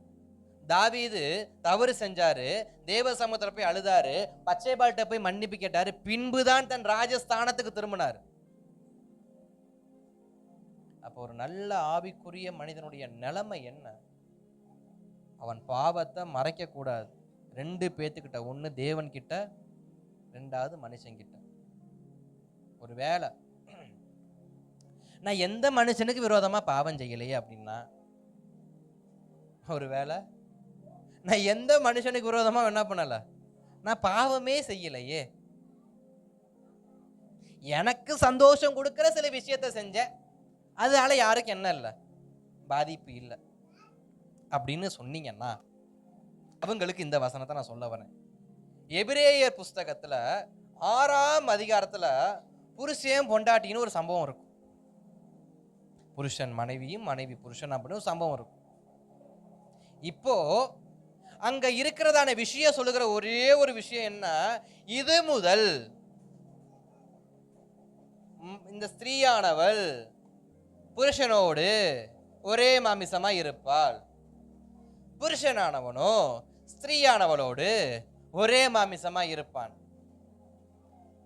தாவீது தவறு செஞ்சாரு, தேவ சமூகத்துல போய் அழுதாரு, பச்சைபால்கிட்ட போய் மன்னிப்பு கேட்டாரு, பின்புதான் தன் ராஜஸ்தானத்துக்கு திரும்பினார். அப்போ ஒரு நல்ல ஆவிக்குரிய மனிதனுடைய நிலைமை என்ன? அவன் பாவத்தை மறைக்க கூடாது. 2 பேத்துக்கிட்ட, ஒன்று தேவன் கிட்ட, 2வது மனுஷங்கிட்ட. ஒரு வேளை நான் எந்த மனுஷனுக்கு விரோதமா பாவம் செய்யலையே அப்படின்னா, ஒரு வேளை நான் எந்த மனுஷனுக்கு விரோதமா என்ன பண்ணல, நான் பாவமே செய்யலையே, எனக்கு சந்தோஷம் கொடுக்கிற சில விஷயத்த செஞ்சேன், அதனால யாருக்கு என்ன இல்லை, பாதிப்பு இல்லை அப்படின்னு சொன்னீங்கன்னா அவங்களுக்கு இந்த வசனத்தை நான் சொல்ல வரேன். எபிரேயர் புஸ்தகத்துல 6ஆம் அதிகாரத்துல புருஷன் பொண்டாட்டின்னு ஒரு சம்பவம் இருக்கும். புருஷன் மனைவியும் மனைவி புருஷன் அப்படின்னு ஒரு சம்பவம் இருக்கும். இப்போ அங்க இருக்கிறதான விஷயம் சொல்லுகிற ஒரே ஒரு விஷயம் என்ன, இது முதல் இந்த ஸ்திரீயானவள் புருஷனோடு ஒரே மாமிசமா இருப்பாள், புருஷனானவனோ ஸ்திரீயானவளோடு ஒரே மாமிசமா இருப்பான்.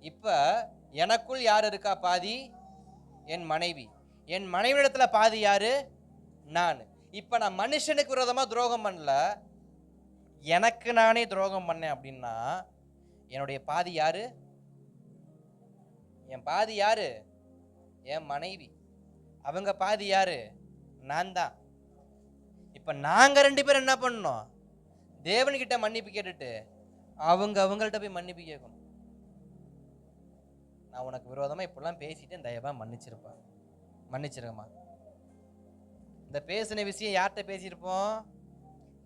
இப்ப எனக்குள் யார் இருக்கா பாதி? என் மனைவி. என் மனைவியிடத்துல பாதி யாரு? நான். இப்ப நான் மனுஷனுக்கு விரோதமா துரோகம் பண்ணல, எனக்கு நானே துரோகம் பண்ணேன் அப்படின்னா என்னுடைய பாதி யாரு? என் பாதி யாரு? என் மனைவி. அவங்க பாதி யாரு? நான் தான். இப்ப நாங்க 2 பேரும் என்ன பண்ணணும்? தேவன்கிட்ட மன்னிப்பு கேட்டுட்டு அவங்கள்ட்ட போய் மன்னிப்பு கேட்கணும். நான் உனக்கு விரோதமா இப்பெல்லாம் பேசிட்டேன், தயவா மன்னிச்சிருக்கமா. இந்த பேசின விஷயம் யார்கிட்ட பேசியிருப்போம்?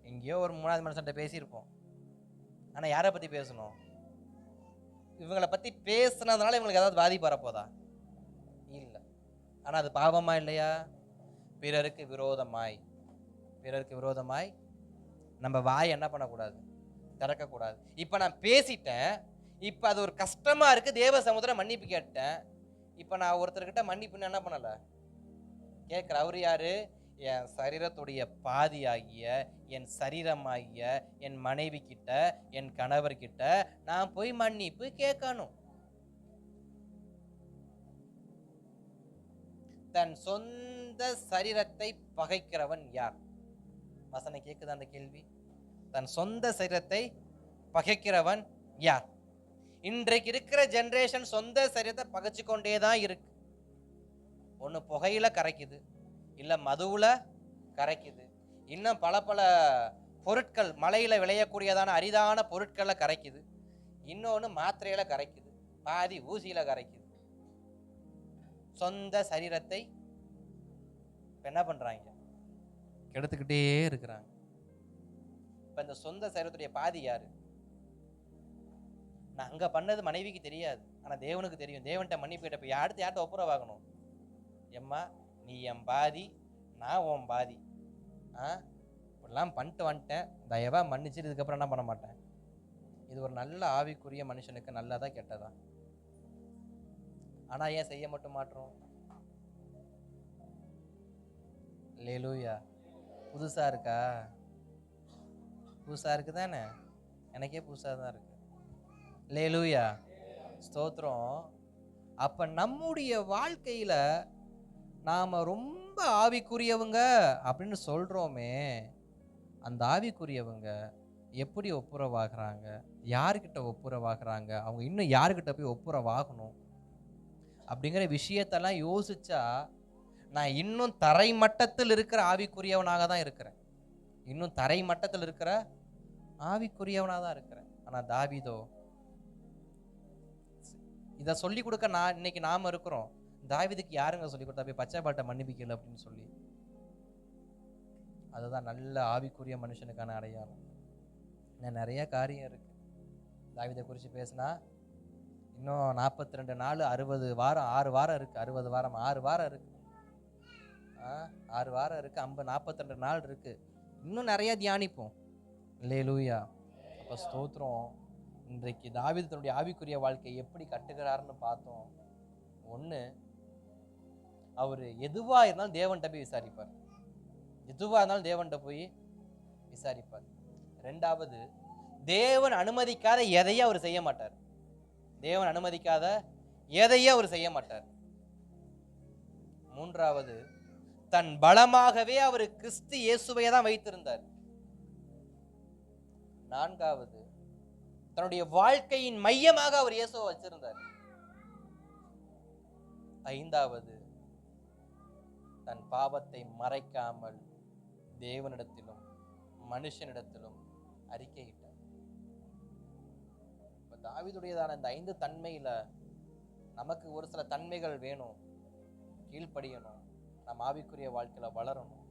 எங்கேயோ ஒரு 3வது மனுஷன்ட்ட பேசியிருப்போம். ஆனா யாரை பத்தி பேசணும்? இவங்களை பத்தி பேசுனதுனால இவங்களுக்கு ஏதாவது பாதிப்பு வரப்போதா? இல்லை. ஆனா அது பாவமா இல்லையா? பிறருக்கு விரோதமாய் நம்ம வாய் என்ன பண்ணக்கூடாது? திறக்கக்கூடாது. இப்ப நான் பேசிட்டேன், இப்ப அது ஒரு கஷ்டமா இருக்கு, தேவ சமுத்திரம் மன்னிப்பு கேட்டேன். இப்ப நான் ஒருத்தர்கிட்ட மன்னிப்புன்னு என்ன பண்ணல, கேட்கிற. அவரு யாரு? என் சரீரத்துடைய பாதியாகிய என் சரீரமாகிய என் மனைவி கிட்ட, என் கணவர்கிட்ட நான் போய் மன்னிப்பு கேட்கணும். தன் சொந்த சரீரத்தை பகைக்கிறவன் யார்? வசனம் கேக்குது அந்த கேள்வி. தன் சொந்த சரீரத்தை பகைக்கிறவன் யார்? இன்றைக்கு இருக்கிற ஜெனரேஷன் சொந்த சரீரத்தை பகைச்சு கொண்டேதான் இருக்கு. ஒண்ணு புகையில கரைக்குது, இல்ல மதுவுல கரைக்குது, இன்னும் பல பல பொருட்கள், மலையில விளையக்கூடியதான அரிதான பொருட்களை கரைக்குது, இன்னொன்னு மாத்திரையில கரைக்குது, பாதி ஊசியில கரைக்குது. சொந்த சரீரத்தை என்ன பண்றாங்க? கெடுத்துக்கிட்டே இருக்கிறாங்க. இப்ப இந்த சொந்த சரீரத்துடைய பாதி யாரு? நான் அங்க பண்ணது மனைவிக்கு தெரியாது, ஆனா தேவனுக்கு தெரியும். தேவன்கிட்ட மன்னிப்பு கேட்டப்ப அடுத்து யார்கிட்ட ஒப்புரவாகணும்? எம்மா நீ என் பாதி, நான் உன் பாதி, இப்படிலாம் பண்ணிட்டு வந்துட்டேன், தயவா மன்னிச்சுட்டு இதுக்கப்புறம் என்ன பண்ண மாட்டேன். இது ஒரு நல்ல ஆவிக்குரிய மனுஷனுக்கு நல்லதா கெட்டதா? ஆனா ஏன் செய்ய மட்டும் மாட்டோம்? அல்லேலூயா. புதுசா இருக்கா? புதுசா இருக்கு தானே? எனக்கே புதுசா தான் இருக்கு. அல்லேலூயா, ஸ்தோத்திரம். அப்ப நம்முடைய வாழ்க்கையில நாம ரொம்ப ஆவிக்குரியவங்க அப்படின்னு சொல்றோமே, அந்த ஆவிக்குரியவங்க எப்படி ஒப்புரவாகிறாங்க? யாருக்கிட்ட ஒப்புரவாகிறாங்க? அவங்க இன்னும் யாருக்கிட்ட போய் ஒப்புரவாகணும்? அப்படிங்கிற விஷயத்தெல்லாம் யோசிச்சா நான் இன்னும் தரை மட்டத்தில் இருக்கிற ஆவிக்குரியவனாக தான் இருக்கிறேன். இன்னும் தரை மட்டத்தில் இருக்கிற ஆவிக்குரியவனாக தான் இருக்கிறேன். ஆனா தாவீதோ இதை சொல்லி கொடுக்க இன்னைக்கு நாம இருக்கிறோம். தாவீதுக்கு யாருங்க சொல்லி கொடுத்தா போய் பச்சைப்பாட்டை மன்னிப்பிக்கல அப்படின்னு சொல்லி? அதுதான் நல்ல ஆவிக்குரிய மனுஷனுக்கான அடையாளம். நிறைய காரியம் இருக்கு தாவீதை குறித்து பேசினா. இன்னும் 42 நாள் 60 வாரம் 6 வாரம் இருக்கு. 60 வாரம் 6 வாரம் இருக்கு. 6 வாரம் இருக்கு. 42 நாள் இருக்கு. இன்னும் நிறைய தியானிப்போம். அல்லேலூயா. அப்ப ஸ்தோத்திரம். இன்றைக்கு தாவீது தன்னுடைய ஆவிக்குரிய வாழ்க்கையை எப்படி கட்டுகிறாருன்னு பார்த்தோம். ஒண்ணு, அவரு எதுவா இருந்தாலும் தேவன்கிட்ட போய் விசாரிப்பார். எதுவா இருந்தாலும் தேவன்கிட்ட போய் விசாரிப்பார். ரெண்டாவது, தேவன் அனுமதிக்காத எதையும் அவர் செய்ய மாட்டார். தேவன் அனுமதிக்காத எதையும் அவர் செய்ய மாட்டார். மூன்றாவது, தன் பலமாகவே அவர் கிறிஸ்து இயேசுவை தான் வைத்திருந்தார். நான்காவது, தன்னுடைய வாழ்க்கையின் மையமாக அவர் இயேசுவை வச்சிருந்தார். ஐந்தாவது, தன் பாவத்தை மறைக்காமல் தேவனிடத்திலும் மனுஷனிடத்திலும் அறிக்கையிட்டார். தாவீதுடையதான இந்த 5 தன்மையில நமக்கு ஒரு சில தன்மைகள் வேணும். கீழ்ப்படியணும், நம் ஆவிக்குரிய வாழ்க்கையில வளரணும்.